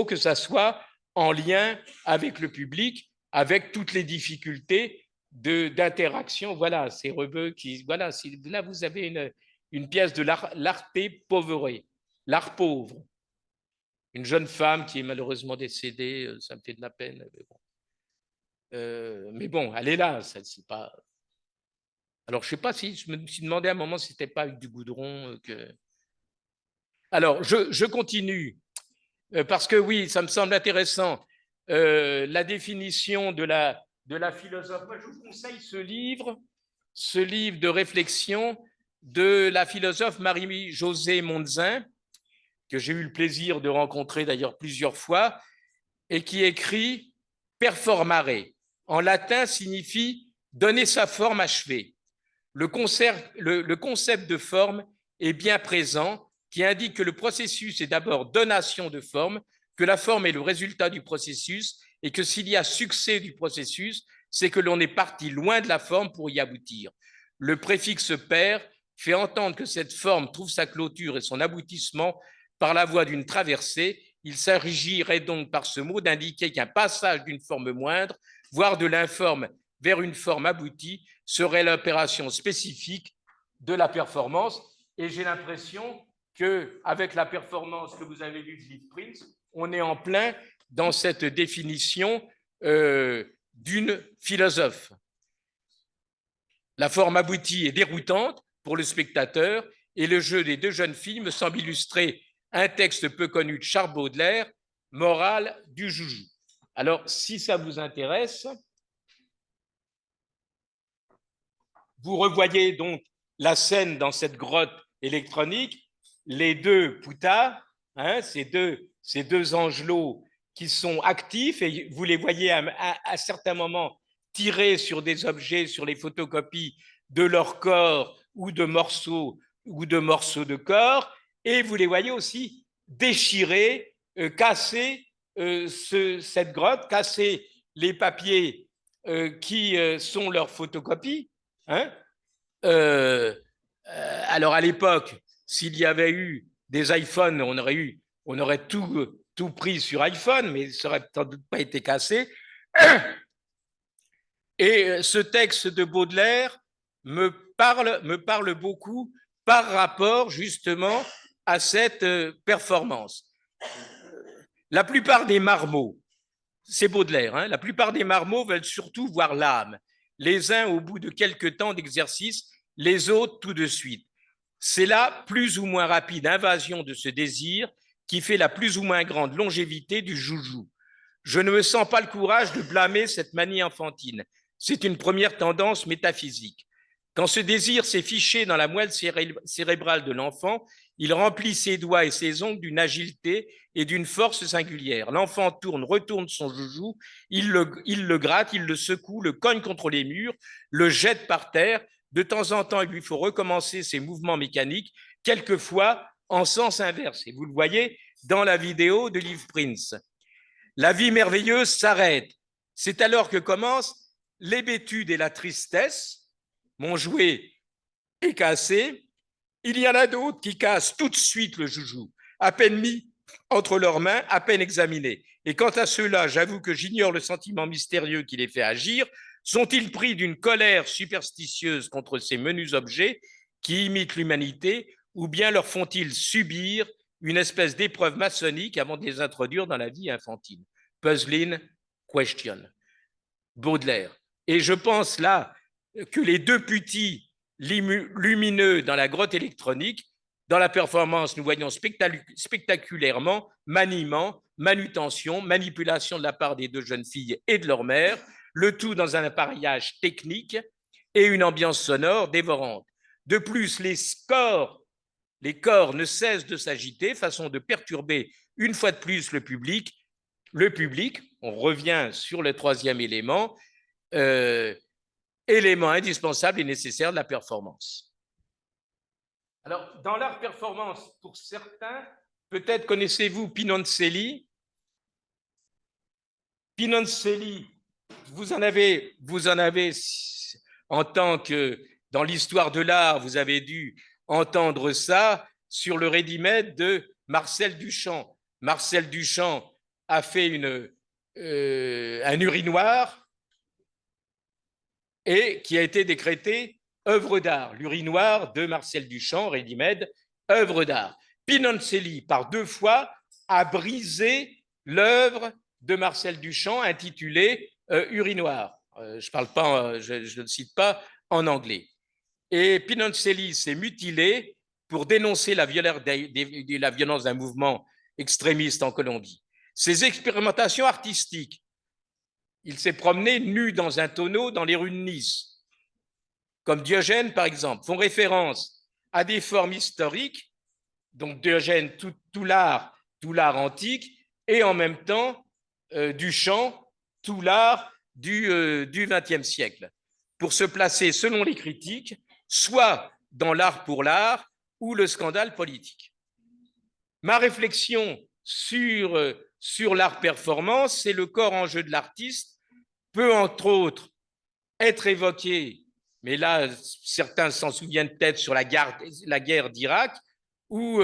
que ça soit en lien avec le public, avec toutes les difficultés d'interaction. Voilà, c'est Rebeu qui. Voilà, là vous avez une pièce de l'arte pauvre, l'art pauvre. Une jeune femme qui est malheureusement décédée, ça me fait de la peine. Mais bon, elle est là, ça c'est pas. Alors, je ne sais pas si je me suis demandé à un moment si ce n'était pas avec du goudron que. Alors, je continue, parce que oui, ça me semble intéressant. La définition de la philosophe. Moi, je vous conseille ce livre de réflexion de la philosophe Marie-Josée Monzin, que j'ai eu le plaisir de rencontrer d'ailleurs plusieurs fois, et qui écrit « Performare ». En latin, signifie « donner sa forme achevée ». Le concept de forme est bien présent, qui indique que le processus est d'abord donation de forme, que la forme est le résultat du processus et que s'il y a succès du processus, c'est que l'on est parti loin de la forme pour y aboutir. Le préfixe « per » fait entendre que cette forme trouve sa clôture et son aboutissement par la voie d'une traversée. Il s'agirait donc par ce mot d'indiquer qu'un passage d'une forme moindre, voire de l'informe vers une forme aboutie, serait l'opération spécifique de la performance. Et j'ai l'impression qu'avec la performance que vous avez vue de Liv Prince, on est en plein dans cette définition d'une philosophe. La forme aboutie est déroutante pour le spectateur et le jeu des 2 jeunes filles me semble illustrer un texte peu connu de Charles Baudelaire, Morale du joujou. Alors, si ça vous intéresse, vous revoyez donc la scène dans cette grotte électronique, les 2 poutas, hein, ces deux angelots qui sont actifs, et vous les voyez à certains moments tirer sur des objets, sur les photocopies de leur corps ou de morceaux de corps, et vous les voyez aussi déchirer, casser cette grotte, casser les papiers qui sont leurs photocopies. Hein. Alors à l'époque, s'il y avait eu des iPhones, on aurait tout pris sur iPhone, mais ça n'aurait sans doute pas été cassé. Et ce texte de Baudelaire me parle beaucoup par rapport justement à cette performance. La plupart des marmots, c'est Baudelaire, hein, la plupart des marmots veulent surtout voir l'âme, les uns au bout de quelques temps d'exercice, les autres tout de suite. C'est la plus ou moins rapide invasion de ce désir qui fait la plus ou moins grande longévité du joujou. Je ne me sens pas le courage de blâmer cette manie enfantine. C'est une première tendance métaphysique. Quand ce désir s'est fiché dans la moelle cérébrale de l'enfant, il remplit ses doigts et ses ongles d'une agilité et d'une force singulière. L'enfant tourne, retourne son joujou, il le gratte, il le secoue, le cogne contre les murs, le jette par terre. De temps en temps, il lui faut recommencer ses mouvements mécaniques, quelquefois en sens inverse. Et vous le voyez dans la vidéo de Liv Prince. La vie merveilleuse s'arrête. C'est alors que commencent l'hébétude et la tristesse. Mon jouet est cassé. Il y en a d'autres qui cassent tout de suite le joujou, à peine mis entre leurs mains, à peine examiné. Et quant à ceux-là, j'avoue que j'ignore le sentiment mystérieux qui les fait agir. Sont-ils pris d'une colère superstitieuse contre ces menus objets qui imitent l'humanité, ou bien leur font-ils subir une espèce d'épreuve maçonnique avant de les introduire dans la vie infantile? Puzzling question. Baudelaire. Et je pense là que les deux petits lumineux dans la grotte électronique, dans la performance, nous voyons spectaculairement maniement, manutention, manipulation de la part des deux jeunes filles et de leur mère, le tout dans un appareillage technique et une ambiance sonore dévorante. De plus, les corps ne cessent de s'agiter, façon de perturber une fois de plus le public. Le public, on revient sur le troisième élément, élément indispensable et nécessaire de la performance. Alors, dans l'art performance, pour certains, peut-être connaissez-vous Pinoncelli. Pinoncelli, vous en avez en tant que dans l'histoire de l'art, vous avez dû entendre ça sur le ready-made de Marcel Duchamp. Marcel Duchamp a fait un urinoir et qui a été décrété œuvre d'art. L'urinoir de Marcel Duchamp, ready-made, œuvre d'art. Pinoncelli, par deux fois, a brisé l'œuvre de Marcel Duchamp intitulée urinoir. Je ne cite pas en anglais. Et Pinoncelli s'est mutilé pour dénoncer la violence d'un mouvement extrémiste en Colombie. Ses expérimentations artistiques, il s'est promené nu dans un tonneau dans les rues de Nice, comme Diogène par exemple, font référence à des formes historiques, donc Diogène, tout l'art antique, et en même temps Duchamp, tout l'art du XXe siècle, pour se placer, selon les critiques, soit dans l'art pour l'art ou le scandale politique. Ma réflexion sur l'art performance, c'est le corps en jeu de l'artiste, peut entre autres être évoqué, mais là, certains s'en souviennent peut-être sur la guerre d'Irak, où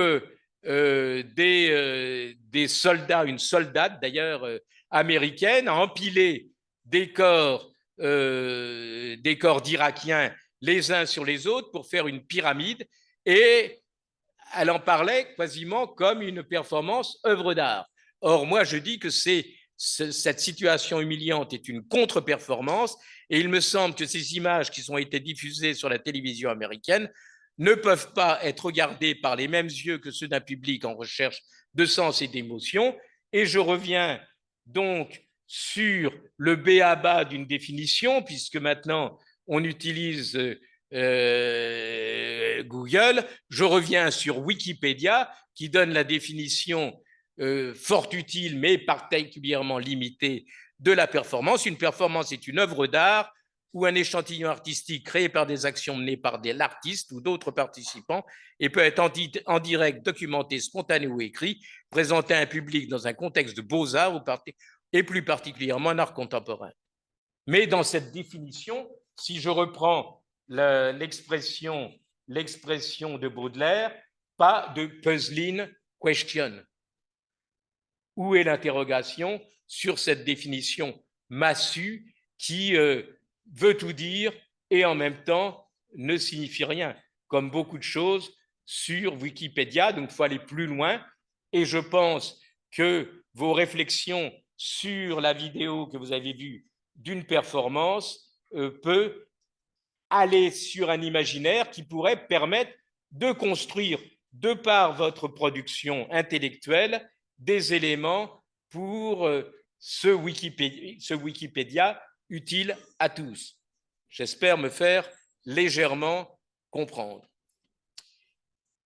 des soldats, une soldate d'ailleurs américaine, a empilé des corps d'Irakiens les uns sur les autres pour faire une pyramide, et elle en parlait quasiment comme une performance œuvre d'art. Or, moi, je dis que cette situation humiliante est une contre-performance, et il me semble que ces images qui ont été diffusées sur la télévision américaine ne peuvent pas être regardées par les mêmes yeux que ceux d'un public en recherche de sens et d'émotion. Et je reviens donc sur le b.a.-ba d'une définition, puisque maintenant on utilise Google. Je reviens sur Wikipédia, qui donne la définition fort utile, mais particulièrement limitée, de la performance. Une performance est une œuvre d'art ou un échantillon artistique créé par des actions menées par l'artiste ou d'autres participants, et peut être en direct, documenté, spontané ou écrit, présenté à un public dans un contexte de beaux-arts et plus particulièrement en art contemporain. Mais dans cette définition, si je reprends l'expression de Baudelaire, pas de puzzling question. Où est l'interrogation sur cette définition massue qui veut tout dire et en même temps ne signifie rien, comme beaucoup de choses sur Wikipédia. Donc, il faut aller plus loin. Et je pense que vos réflexions sur la vidéo que vous avez vue d'une performance peut aller sur un imaginaire qui pourrait permettre de construire de par votre production intellectuelle, des éléments pour ce Wikipédia utile à tous. J'espère me faire légèrement comprendre.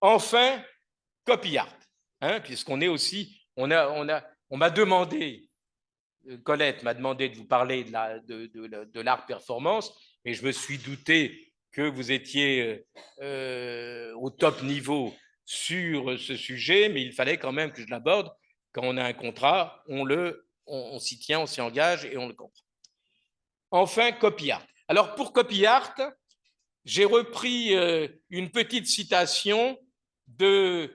Enfin, copy art, puisqu'on est aussi, on m'a demandé, Colette m'a demandé de vous parler de l'art performance, mais je me suis douté que vous étiez au top niveau sur ce sujet, mais il fallait quand même que je l'aborde. Quand on a un contrat, on s'y tient, on s'y engage et on le comprend. Enfin, copy art. Alors, pour copy art, j'ai repris une petite citation d'un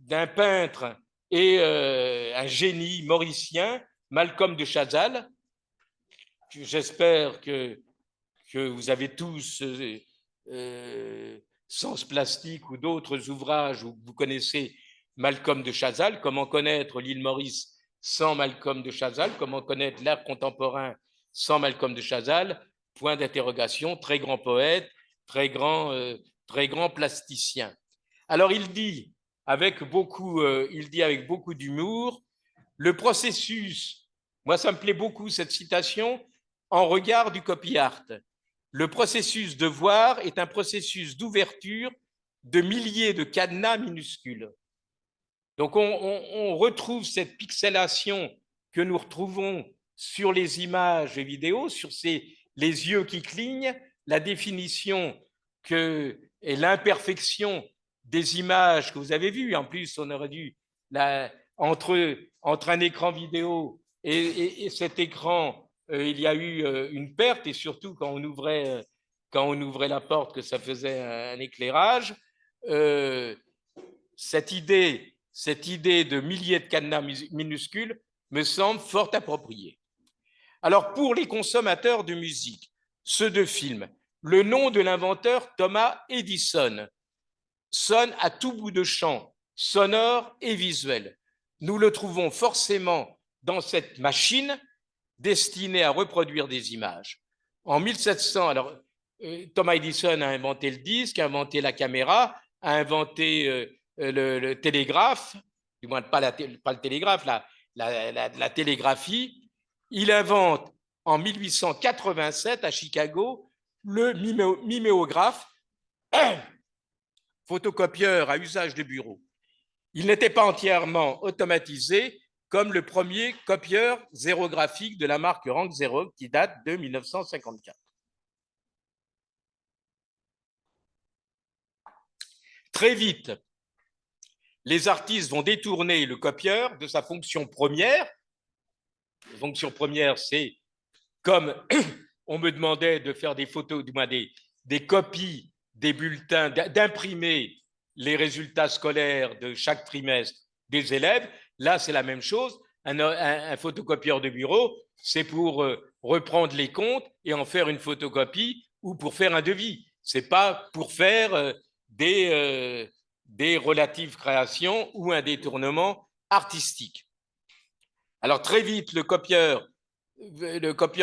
peintre et un génie mauricien, Malcolm de Chazal. J'espère que vous avez tous Sens plastique ou d'autres ouvrages où vous connaissez Malcolm de Chazal. Comment connaître l'île Maurice sans Malcolm de Chazal? Comment connaître l'art contemporain sans Malcolm de Chazal? Point d'interrogation, très grand poète, très grand plasticien. Alors il dit avec beaucoup d'humour, le processus, moi ça me plaît beaucoup cette citation, en regard du copy art. Le processus de voir est un processus d'ouverture de milliers de cadenas minuscules. Donc on retrouve cette pixelation que nous retrouvons sur les images et vidéos, sur les yeux qui clignent, la définition et l'imperfection des images que vous avez vues. En plus, on aurait dû, entre un écran vidéo et cet écran, il y a eu une perte, et surtout quand on ouvrait la porte, que ça faisait un éclairage. Cette idée de milliers de cadenas minuscules me semble fort appropriée. Alors, pour les consommateurs de musique, ceux de films, le nom de l'inventeur Thomas Edison sonne à tout bout de champ, sonore et visuel. Nous le trouvons forcément dans cette machine destinée à reproduire des images. En 1700, alors, Thomas Edison a inventé le disque, a inventé la caméra, a inventé le télégraphe, du moins pas le télégraphe, la télégraphie. Il invente en 1887 à Chicago le miméographe, photocopieur à usage de bureau. Il n'était pas entièrement automatisé comme le premier copieur zérographique de la marque Rank Xerox qui date de 1954. Très vite, les artistes vont détourner le copieur de sa fonction première. La fonction première, c'est comme on me demandait de faire des photos, du moins des copies des bulletins, d'imprimer les résultats scolaires de chaque trimestre des élèves. Là, c'est la même chose. Un photocopieur de bureau, c'est pour reprendre les comptes et en faire une photocopie ou pour faire un devis. Ce n'est pas pour faire des relatives créations ou un détournement artistique. Alors très vite, le copieur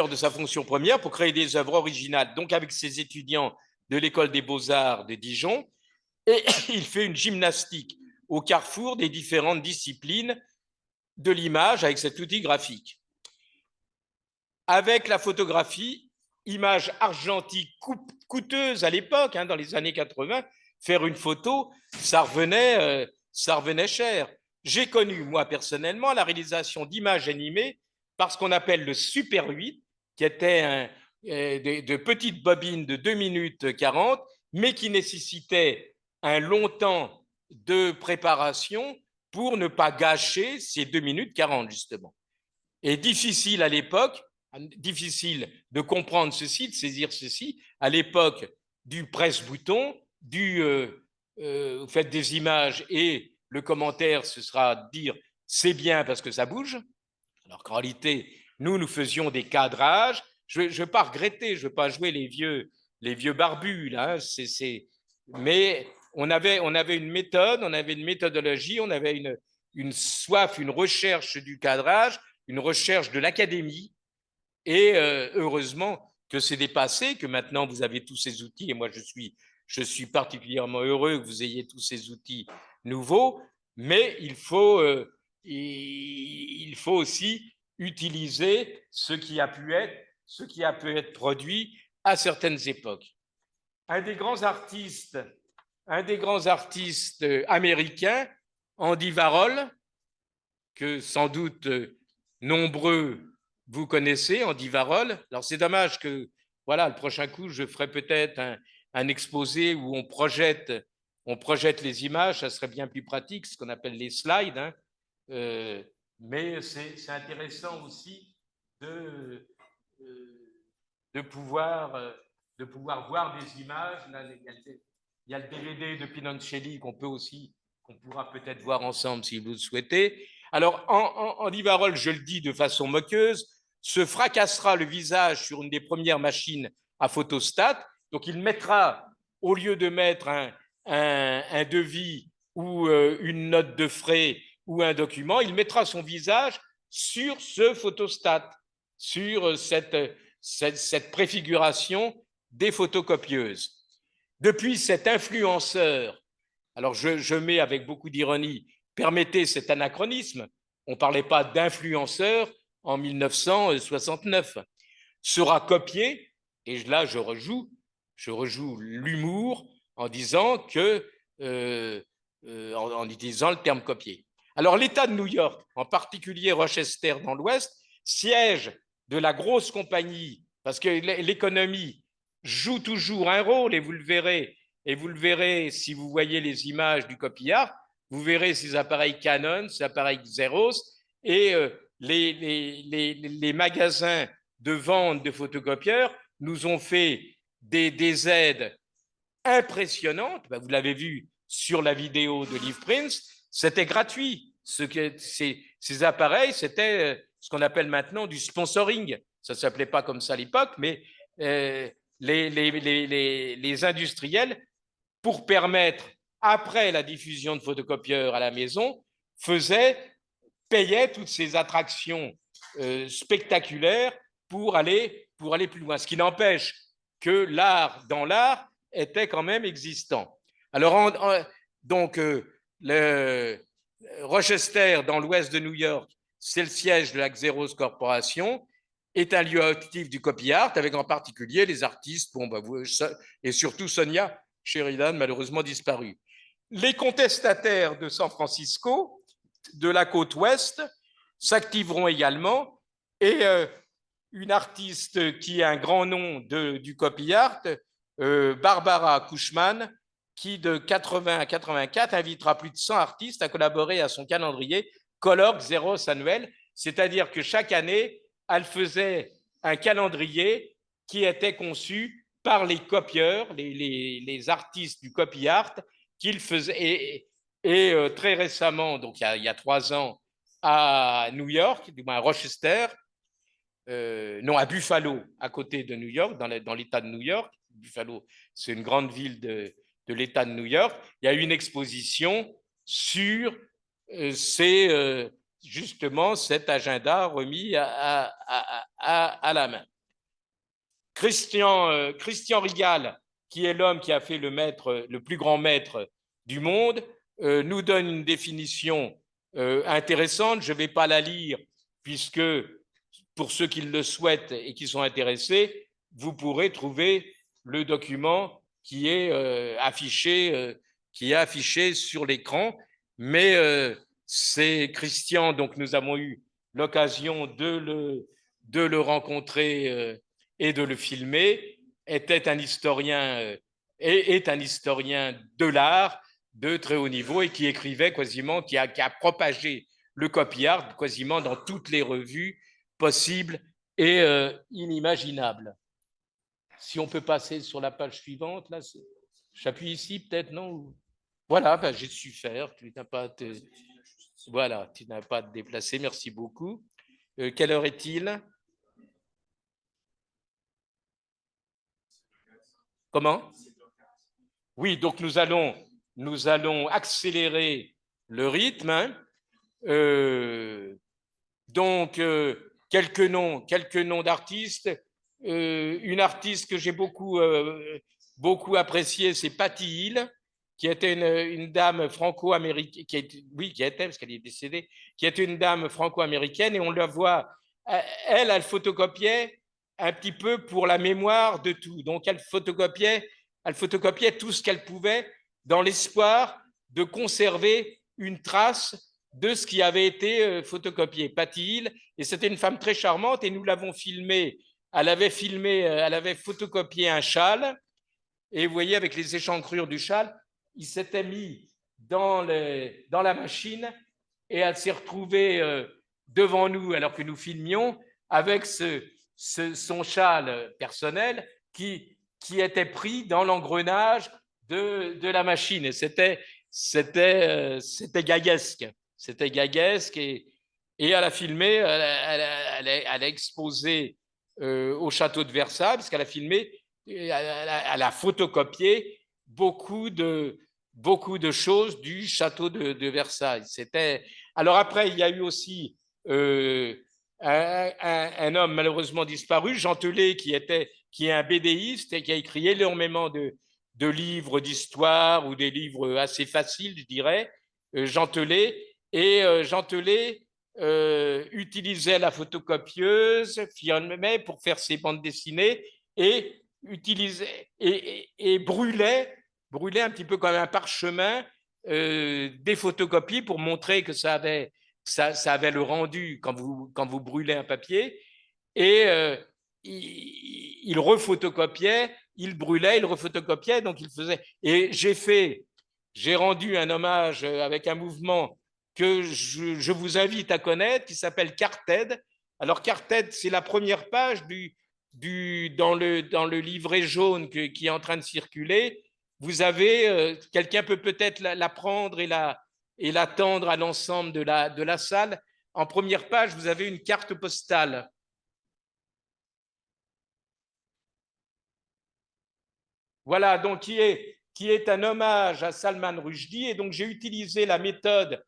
de sa fonction première pour créer des œuvres originales, donc avec ses étudiants de l'école des beaux-arts de Dijon, et il fait une gymnastique au carrefour des différentes disciplines de l'image avec cet outil graphique. Avec la photographie, image argentique coûteuse à l'époque, dans les années 80, faire une photo, ça revenait cher. J'ai connu, moi, personnellement, la réalisation d'images animées par ce qu'on appelle le Super 8, qui était de petites bobines de 2 minutes 40, mais qui nécessitait un long temps de préparation pour ne pas gâcher ces 2 minutes 40, justement. Et difficile à l'époque, difficile de comprendre ceci, de saisir ceci, à l'époque du presse-bouton, vous faites des images et le commentaire, ce sera de dire c'est bien parce que ça bouge. Alors qu'en réalité, nous faisions des cadrages. Je ne veux pas regretter, je ne veux pas jouer les vieux barbus, là. Mais on avait une méthode, on avait une méthodologie, on avait une soif, une recherche du cadrage, une recherche de l'académie. Et heureusement que c'est dépassé, que maintenant vous avez tous ces outils, et moi je suis Je suis particulièrement heureux que vous ayez tous ces outils nouveaux, mais il faut aussi utiliser ce qui a pu être produit à certaines époques. Un des grands artistes américains, Andy Warhol, que sans doute nombreux vous connaissez, Andy Warhol. Alors c'est dommage que, voilà, le prochain coup, je ferai peut-être un exposé où on projette les images, ça serait bien plus pratique, ce qu'on appelle les slides, hein. Mais c'est intéressant aussi de, de pouvoir voir des images. Là, il y a le DVD de Pinoncelli qu'on pourra peut-être voir ensemble si vous le souhaitez. Alors, Andy Warhol, je le dis de façon moqueuse, se fracassera le visage sur une des premières machines à photostat. Donc, il mettra, au lieu de mettre un devis ou une note de frais ou un document, il mettra son visage sur ce photostat, sur cette préfiguration des photocopieuses. Depuis, cet influenceur, alors je mets avec beaucoup d'ironie, permettez cet anachronisme, on ne parlait pas d'influenceur en 1969, sera copié, et là je rejoue l'humour en disant en utilisant le terme copier. Alors l'État de New York, en particulier Rochester dans l'Ouest, siège de la grosse compagnie, parce que l'économie joue toujours un rôle, et vous le verrez si vous voyez les images du copy art, vous verrez ces appareils Canon, ces appareils Xerox, et les magasins de vente de photocopieurs nous ont fait des aides impressionnantes. Vous l'avez vu sur la vidéo de Liv Prince, c'était gratuit. Ces appareils, c'était ce qu'on appelle maintenant du sponsoring. Ça ne s'appelait pas comme ça à l'époque, mais les industriels, pour permettre, après la diffusion de photocopieurs à la maison, payaient toutes ces attractions spectaculaires pour aller plus loin. Ce qui n'empêche que dans l'art était quand même existant. Alors, donc, Rochester, dans l'ouest de New York, c'est le siège de la Xerox Corporation, est un lieu actif du copy art, avec en particulier les artistes, et surtout Sonia Sheridan, malheureusement disparue. Les contestataires de San Francisco, de la côte ouest, s'activeront également, et une artiste qui est un grand nom du copy art, Barbara Cushman, qui de 80 à 84 invitera plus de 100 artistes à collaborer à son calendrier Color Xerox annuel, c'est-à-dire que chaque année, elle faisait un calendrier qui était conçu par les copieurs, les artistes du copy art, qu'ils faisaient. Et très récemment, donc il y a 3 ans, à New York, du moins à Rochester, non, à Buffalo, à côté de New York, dans l'État de New York. Buffalo, c'est une grande ville de l'État de New York. Il y a eu une exposition sur justement cet agenda remis à la main. Christian Rigal, qui est l'homme qui a fait le plus grand maître du monde, nous donne une définition intéressante. Je ne vais pas la lire, puisque pour ceux qui le souhaitent et qui sont intéressés, vous pourrez trouver le document qui est affiché sur l'écran. Mais c'est Christian, donc nous avons eu l'occasion de le rencontrer et de le filmer, est un historien de l'art de très haut niveau, et qui écrivait quasiment, qui a propagé le copy art quasiment dans toutes les revues possibles et inimaginables. Si on peut passer sur la page suivante, là, j'appuie ici peut-être, non? Voilà, j'ai su faire. Tu n'as pas à te déplacer. Merci beaucoup. Quelle heure est-il? Comment? Oui, donc nous allons accélérer le rythme, hein. Donc, quelques noms d'artistes. une artiste que j'ai beaucoup appréciée, c'est Patty Hill, qui était une dame franco-américaine, qui était, parce qu'elle est décédée, qui était une dame franco-américaine, et on la voit, elle photocopiait un petit peu pour la mémoire de tout. Donc, elle photocopiait tout ce qu'elle pouvait dans l'espoir de conserver une trace de ce qui avait été photocopié. Patty Hill, et c'était une femme très charmante, et nous l'avons filmée. Elle avait photocopié un châle, et vous voyez, avec les échancrures du châle, il s'était mis dans la machine, et elle s'est retrouvée devant nous, alors que nous filmions, avec son châle personnel qui était pris dans l'engrenage de la machine. Et c'était gaguesque. C'était gaguesque, et elle a filmé, elle a exposé au château de Versailles, parce qu'elle a filmé, elle a photocopié beaucoup de choses du château de Versailles. Alors après, il y a eu aussi un homme malheureusement disparu, Jean Telet, qui est un bédéiste et qui a écrit énormément de livres d'histoire, ou des livres assez faciles, je dirais, Jean Telet. Et Jean Telet utilisait la photocopieuse filmait pour faire ses bandes dessinées, et brûlait un petit peu comme un parchemin des photocopies pour montrer que ça avait le rendu quand vous brûlez un papier. Et il refotocopiait, il brûlait, il refotocopiait, donc il faisait. Et j'ai rendu un hommage avec un mouvement que je vous invite à connaître, qui s'appelle Carted. Alors Carted, c'est la première page dans le livret jaune qui est en train de circuler. Vous avez, quelqu'un peut-être la prendre et la tendre à l'ensemble de la salle. En première page, vous avez une carte postale. Voilà, donc qui est un hommage à Salman Rushdie. Et donc j'ai utilisé la méthode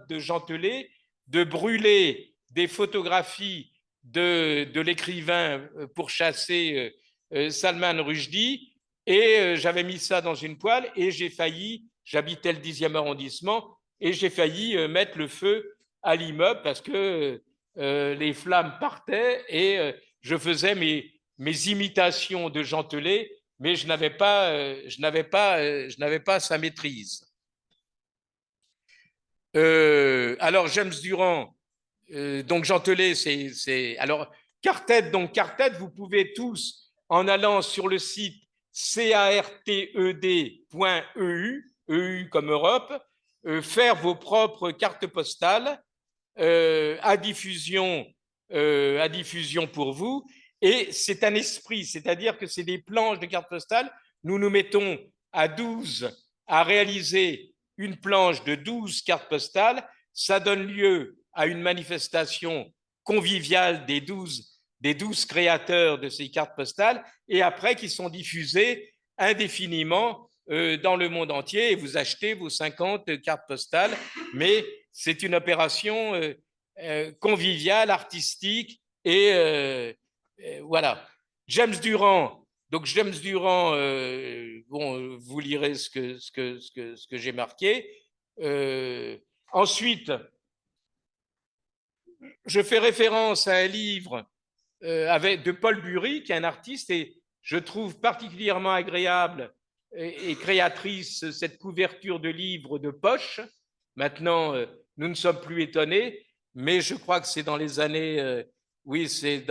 de Jean Telet de brûler des photographies de l'écrivain pourchassé Salman Rushdie, et j'avais mis ça dans une poêle, et j'habitais le 10e arrondissement, et j'ai failli mettre le feu à l'immeuble, parce que les flammes partaient, et je faisais mes imitations de Jean Telet, mais je n'avais pas sa maîtrise. Alors James Durand, donc Jean Telet, alors Carted, vous pouvez tous, en allant sur le site carted.eu, EU comme Europe, faire vos propres cartes postales à diffusion pour vous. Et c'est un esprit, c'est-à-dire que c'est des planches de cartes postales. Nous nous mettons à 12 à réaliser une planche de 12 cartes postales. Ça donne lieu à une manifestation conviviale des 12 créateurs de ces cartes postales, et après qui sont diffusées indéfiniment dans le monde entier, et vous achetez vos 50 cartes postales. Mais c'est une opération conviviale, artistique, et voilà. James Durand. Donc James Durand, bon, vous lirez ce que j'ai marqué. Ensuite, je fais référence à un livre de Paul Bury, qui est un artiste, et je trouve particulièrement agréable et créatrice cette couverture de livre de poche. Maintenant, nous ne sommes plus étonnés, mais je crois que c'est dans les années, oui, c'est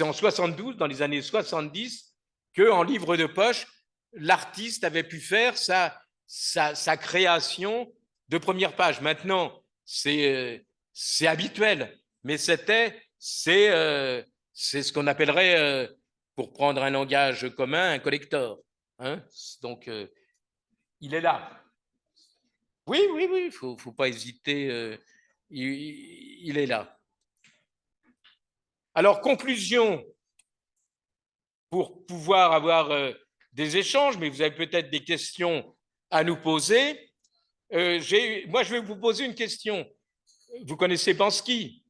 en 72, dans les années 70, qu'en livre de poche, l'artiste avait pu faire sa création de première page. Maintenant, c'est habituel, mais c'est ce qu'on appellerait, pour prendre un langage commun, un collector. Hein. Donc, il est là. Oui, il ne faut pas hésiter. Il est là. Alors, conclusion, pour pouvoir avoir des échanges, mais vous avez peut-être des questions à nous poser. Moi, je vais vous poser une question. Vous connaissez Bansky?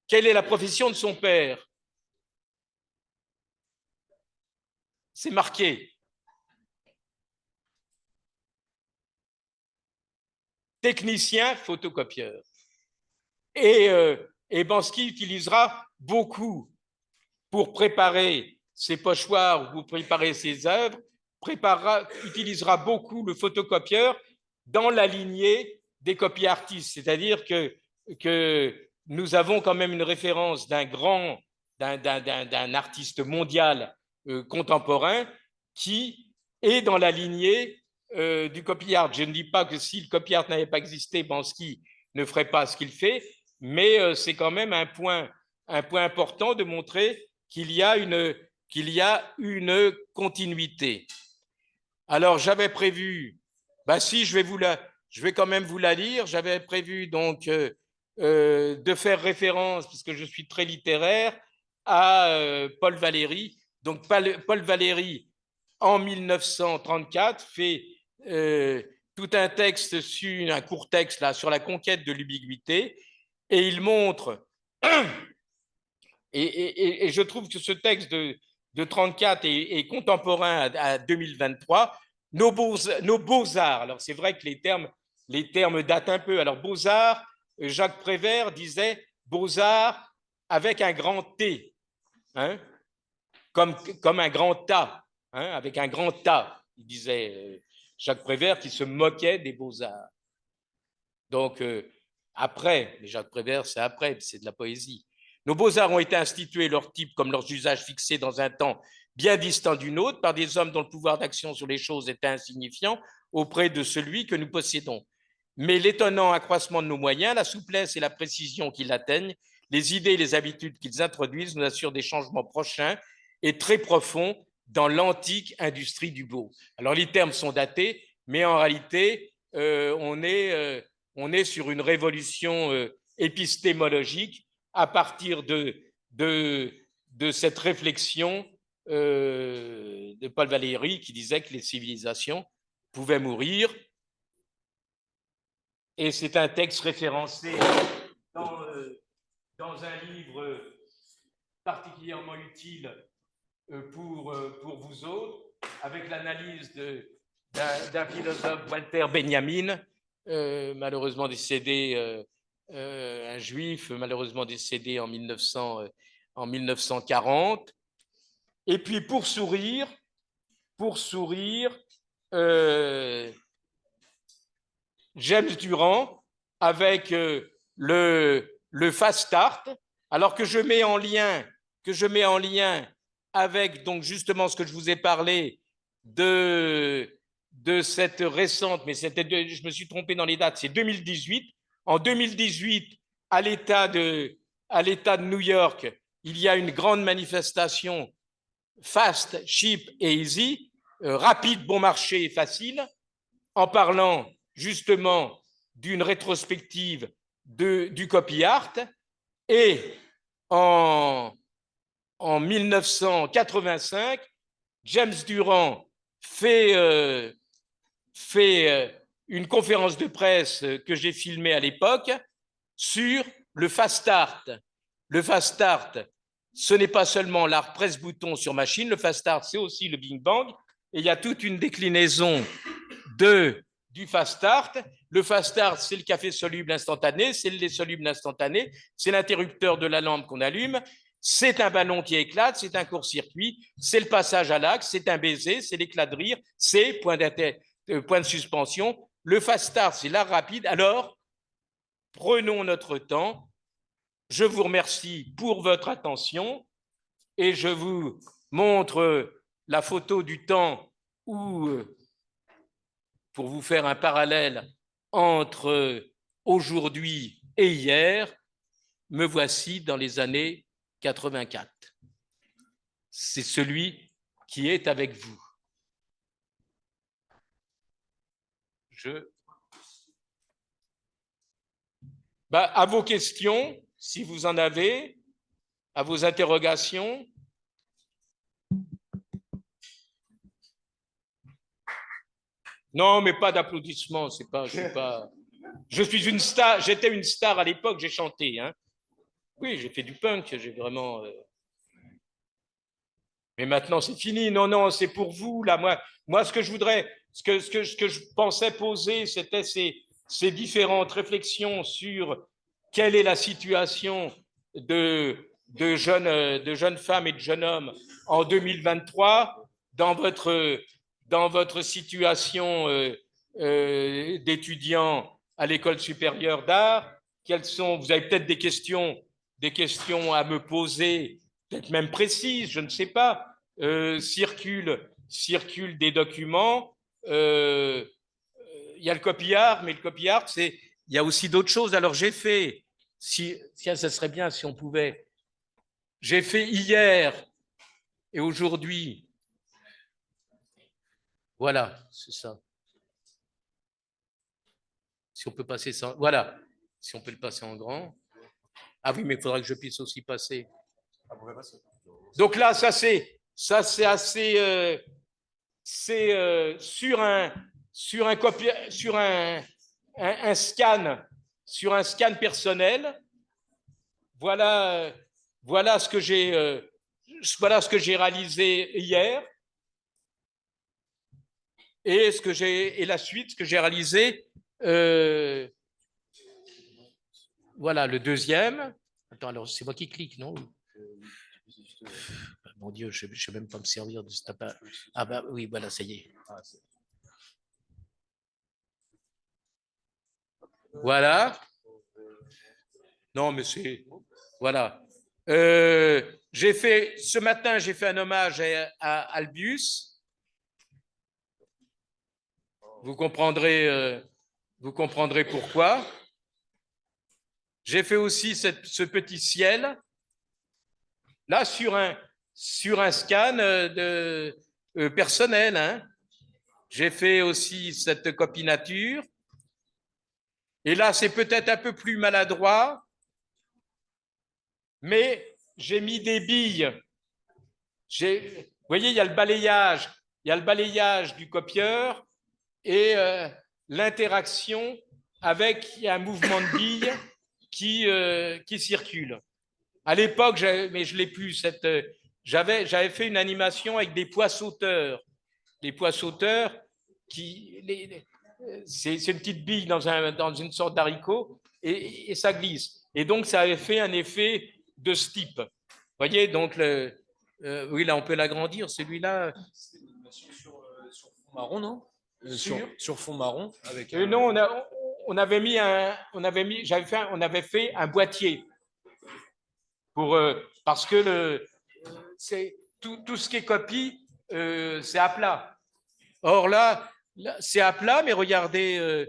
Quelle est la profession de son père? C'est marqué. Technicien photocopieur. Et Banksy utilisera beaucoup pour préparer ses pochoirs ou pour préparer ses œuvres, utilisera beaucoup le photocopieur dans la lignée des copy artistes. C'est-à-dire que nous avons quand même une référence d'un artiste mondial contemporain qui est dans la lignée du copy art. Je ne dis pas que si le copy art n'avait pas existé, Banksy ne ferait pas ce qu'il fait, mais c'est quand même un point important de montrer qu'il y a une continuité. Alors, j'avais prévu, si je vais quand même vous la lire, j'avais prévu donc de faire référence, puisque je suis très littéraire, à Paul Valéry. Donc, Paul Valéry, en 1934, fait tout un texte, un court texte là, sur la conquête de l'ubiguïté, et il montre, et je trouve que ce texte de 1934 est contemporain à 2023, nos beaux-arts. Alors, c'est vrai que les termes datent un peu. Alors, beaux-arts, Jacques Prévert disait beaux-arts avec un grand T, hein, comme un grand tas, hein, avec un grand tas, il disait Jacques Prévert, qui se moquait des beaux-arts. Donc, après, mais Jacques Prévert, c'est après, c'est de la poésie. Nos beaux-arts ont été institués, leur type comme leurs usages fixés dans un temps bien distant du nôtre, par des hommes dont le pouvoir d'action sur les choses était insignifiant auprès de celui que nous possédons. Mais l'étonnant accroissement de nos moyens, la souplesse et la précision qu'ils atteignent, les idées et les habitudes qu'ils introduisent nous assurent des changements prochains et très profonds dans l'antique industrie du beau. Alors, les termes sont datés, mais en réalité, on est sur une révolution épistémologique à partir de cette réflexion de Paul Valéry qui disait que les civilisations pouvaient mourir. Et c'est un texte référencé dans un livre particulièrement utile pour vous autres, avec l'analyse d'un philosophe, Walter Benjamin, malheureusement décédé, un juif, malheureusement décédé en 1940. Et puis pour sourire, James Durand avec le fast start, alors que je mets en lien avec donc justement ce que je vous ai parlé de cette récente, mais je me suis trompé dans les dates, c'est 2018. En 2018, à l'État de New York, il y a une grande manifestation fast, cheap et easy, rapide, bon marché et facile, en parlant justement d'une rétrospective du copy art. Et en 1985, James Durand fait une conférence de presse que j'ai filmée à l'époque sur le fast art. Le fast art, ce n'est pas seulement l'art presse-bouton sur machine, le fast art, c'est aussi le Bing Bang. Et il y a toute une déclinaison du fast art. Le fast art, c'est le café soluble instantané, c'est le lait soluble instantané, c'est l'interrupteur de la lampe qu'on allume, c'est un ballon qui éclate, c'est un court-circuit, c'est le passage à l'axe, c'est un baiser, c'est l'éclat de rire, c'est point de suspension. Le fast art, c'est l'art rapide. Alors, prenons notre temps. Je vous remercie pour votre attention et je vous montre la photo du temps où, pour vous faire un parallèle entre aujourd'hui et hier, me voici dans les années 84. C'est celui qui est avec vous. À vos questions, si vous en avez, à vos interrogations. Non, mais pas d'applaudissements. Je suis une star. J'étais une star à l'époque. J'ai chanté. Hein. Oui, j'ai fait du punk, j'ai vraiment. Mais maintenant, c'est fini. Non, non, c'est pour vous là. Moi, ce que je voudrais, ce que je pensais poser, c'était ces différentes réflexions sur quelle est la situation de jeunes femmes et de jeunes hommes en 2023 dans votre situation d'étudiant à l'école supérieure d'art. Vous avez peut-être des questions à me poser, peut-être même précises, je ne sais pas. Circulent des documents. Il y a le copy-art, mais le copy-art, il y a aussi d'autres choses. Alors j'ai fait, ça serait bien si on pouvait. J'ai fait hier et aujourd'hui. Voilà, c'est ça. Si on peut passer ça, voilà. Si on peut le passer en grand. Ah oui, mais il faudra que je puisse aussi passer. Donc là, ça c'est assez. C'est sur un scan personnel. Voilà, voilà ce que j'ai réalisé hier et la suite, ce que j'ai réalisé. Voilà le deuxième. Attends, alors c'est moi qui clique, non? Mon Dieu, je ne sais même pas me servir de ce tapas. Ah bah oui, voilà, ça y est. Voilà. Non, mais c'est... Voilà. Ce matin, j'ai fait un hommage à Albius. Vous comprendrez pourquoi. J'ai fait aussi ce petit ciel, là, sur un scan personnel. Hein. J'ai fait aussi cette copie nature. Et là, c'est peut-être un peu plus maladroit, mais j'ai mis des billes. Vous voyez, il y a le balayage du copieur et l'interaction avec un mouvement de billes qui circule. À l'époque, mais je l'ai plus. J'avais fait une animation avec des pois sauteurs. Des pois sauteurs c'est une petite bille dans une sorte d'haricot et ça glisse. Et donc, ça avait fait un effet de ce type. Vous voyez, donc, oui, là, on peut l'agrandir, celui-là. Sur fond marron, non? Sur fond marron. Avec non, on avait fait un boîtier. Parce que tout ce qui est copie, c'est à plat. Or là c'est à plat, mais regardez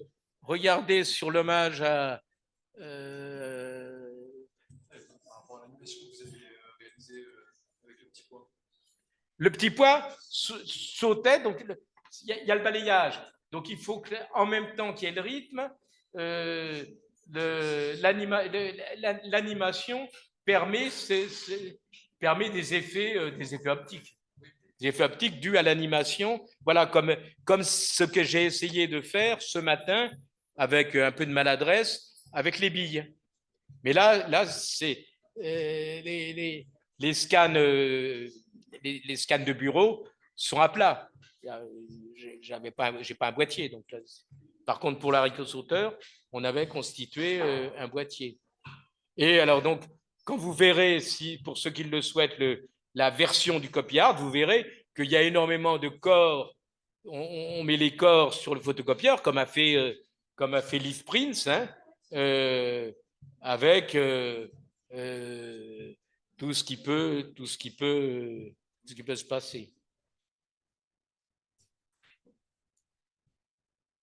sur l'hommage à. Le petit pois sautait, donc il y a le balayage. Donc il faut qu'en même temps qu'il y ait le rythme, l'animation permet des effets optiques. Des effets optiques dus à l'animation. Voilà, comme ce que j'ai essayé de faire ce matin, avec un peu de maladresse, avec les billes. Mais là c'est les scans, les scans de bureau sont à plat. J'ai pas un boîtier. Donc là, par contre, pour l'haricot sauteur, on avait constitué un boîtier. Et alors donc, quand vous verrez, pour ceux qui le souhaitent, la version du copy art, vous verrez qu'il y a énormément de corps. On met les corps sur le photocopieur, comme a fait Liv Prince, hein, avec tout ce qui peut se passer.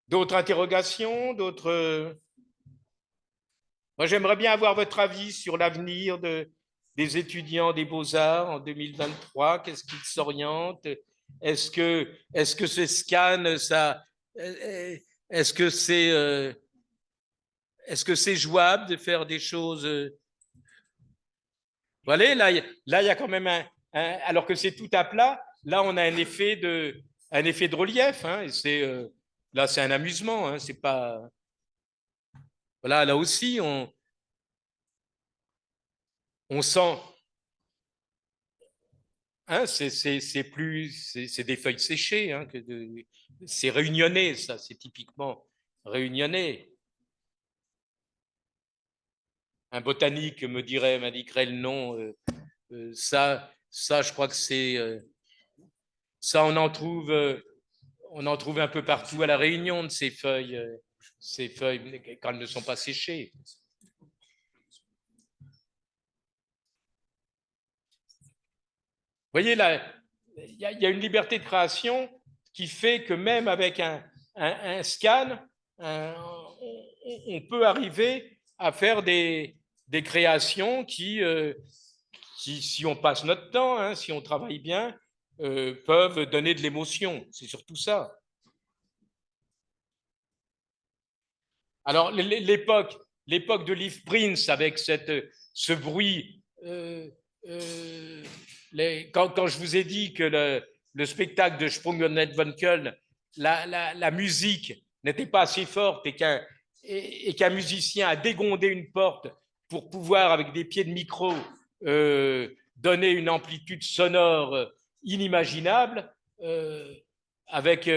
D'autres interrogations, Moi, j'aimerais bien avoir votre avis sur l'avenir des étudiants des Beaux-Arts en 2023. Qu'est-ce qu'ils s'orientent? Est-ce que ce scan, est-ce que c'est jouable de faire des choses? Voilà, là, il y a quand même alors que c'est tout à plat, là, on a un effet de relief. Hein, et là, c'est un amusement. Hein, c'est pas. Voilà, là aussi, on sent, hein, c'est des feuilles séchées, hein, c'est réunionnais, ça, c'est typiquement réunionnais. Un botanique m'indiquerait le nom. Ça, je crois que c'est ça, on en trouve un peu partout à la Réunion de ces feuilles quand elles ne sont pas séchées. Vous voyez là, il y a une liberté de création qui fait que même avec un scan, on peut arriver à faire des créations qui, si on passe notre temps, hein, si on travaille bien, peuvent donner de l'émotion. C'est surtout ça. Alors, l'époque de Leaf Prince avec ce bruit, quand je vous ai dit que le spectacle de Sprung von Köln, la musique n'était pas assez forte et qu'un musicien a dégondé une porte pour pouvoir, avec des pieds de micro, donner une amplitude sonore inimaginable, avec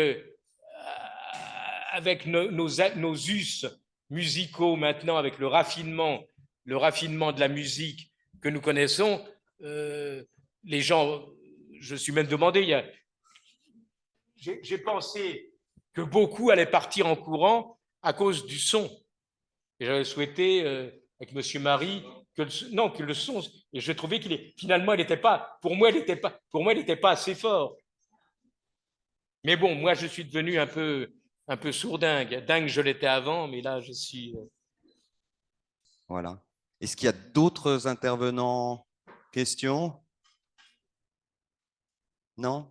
nos us musicaux maintenant, avec le raffinement de la musique que nous connaissons, les gens, je me suis même demandé, j'ai pensé que beaucoup allaient partir en courant à cause du son. Et j'avais souhaité, avec M. Marie, que le son, et je trouvais finalement, il n'était pas, pour moi, il n'était pas assez fort. Mais bon, moi, je suis devenu un peu sourdingue. Dingue, je l'étais avant, mais là, je suis. Voilà. Est-ce qu'il y a d'autres intervenants? Questions? Non?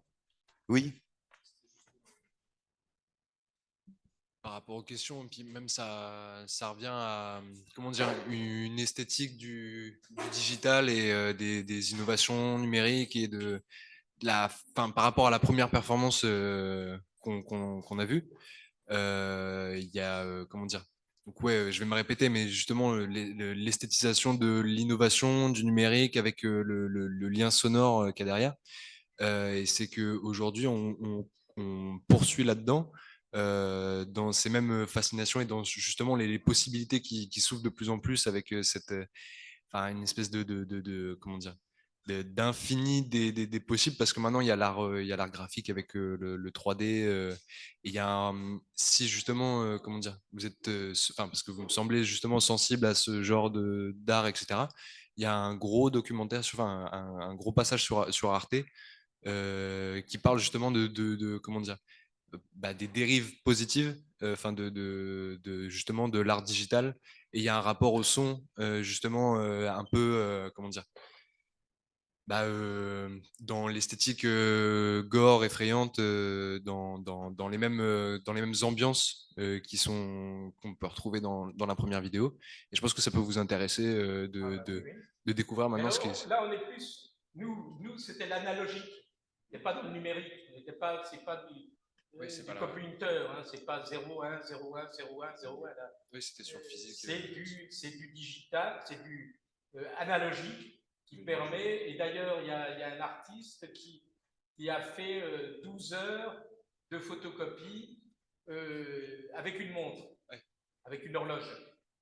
Oui? Par rapport aux questions, et puis même ça revient à, comment dire, une esthétique du digital et des innovations numériques et par rapport à la première performance qu'on a vue, il y a, comment dire, donc ouais, je vais me répéter, mais justement l'esthétisation de l'innovation, du numérique avec le lien sonore qu'il y a derrière. Et c'est qu'aujourd'hui, on poursuit là-dedans, dans ces mêmes fascinations et dans justement les possibilités qui s'ouvrent de plus en plus avec enfin, une espèce comment dire, d'infini des possibles, parce que maintenant il y a l'art graphique avec le 3D, et il y a si justement, comment dire, vous êtes, enfin, parce que vous me semblez justement sensible à ce genre d'art, etc. Il y a un gros documentaire, enfin, un gros passage sur Arte, qui parle justement comment dire, des dérives positives, enfin justement de l'art digital. Et il y a un rapport au son, justement, un peu, comment dire, dans l'esthétique gore, effrayante, dans dans les mêmes ambiances qu'on peut retrouver dans la première vidéo. Et je pense que ça peut vous intéresser de découvrir maintenant ce qui est. Là, on est plus. Nous c'était l'analogique. Il n'y a pas de numérique. C'est pas du computer. Hein, c'est pas 01, 01, 01, 01. Là. Oui, c'était sur le physique. C'est du digital, c'est du analogique qui permet. Et d'ailleurs, il y a un artiste qui a fait 12 heures de photocopie avec une montre, avec une horloge.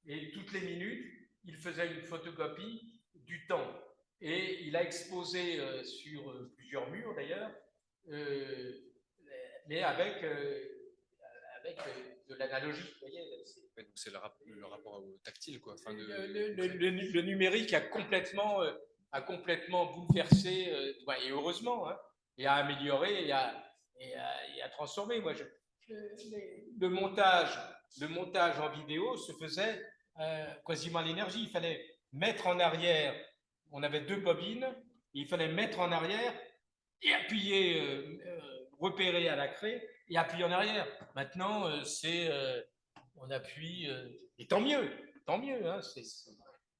Et toutes les minutes, il faisait une photocopie du temps. Et il a exposé sur plusieurs murs d'ailleurs, mais avec de l'analogie. Vous voyez, c'est le rapport au tactile, quoi. Enfin, le numérique a complètement bouleversé, et heureusement, hein, et a amélioré et a transformé. Moi, le montage en vidéo se faisait quasiment à l'énergie. Il fallait mettre en arrière, on avait 2 bobines, il fallait mettre en arrière et appuyer, repérer à la craie et appuyer en arrière. Maintenant, on appuie, et tant mieux, hein,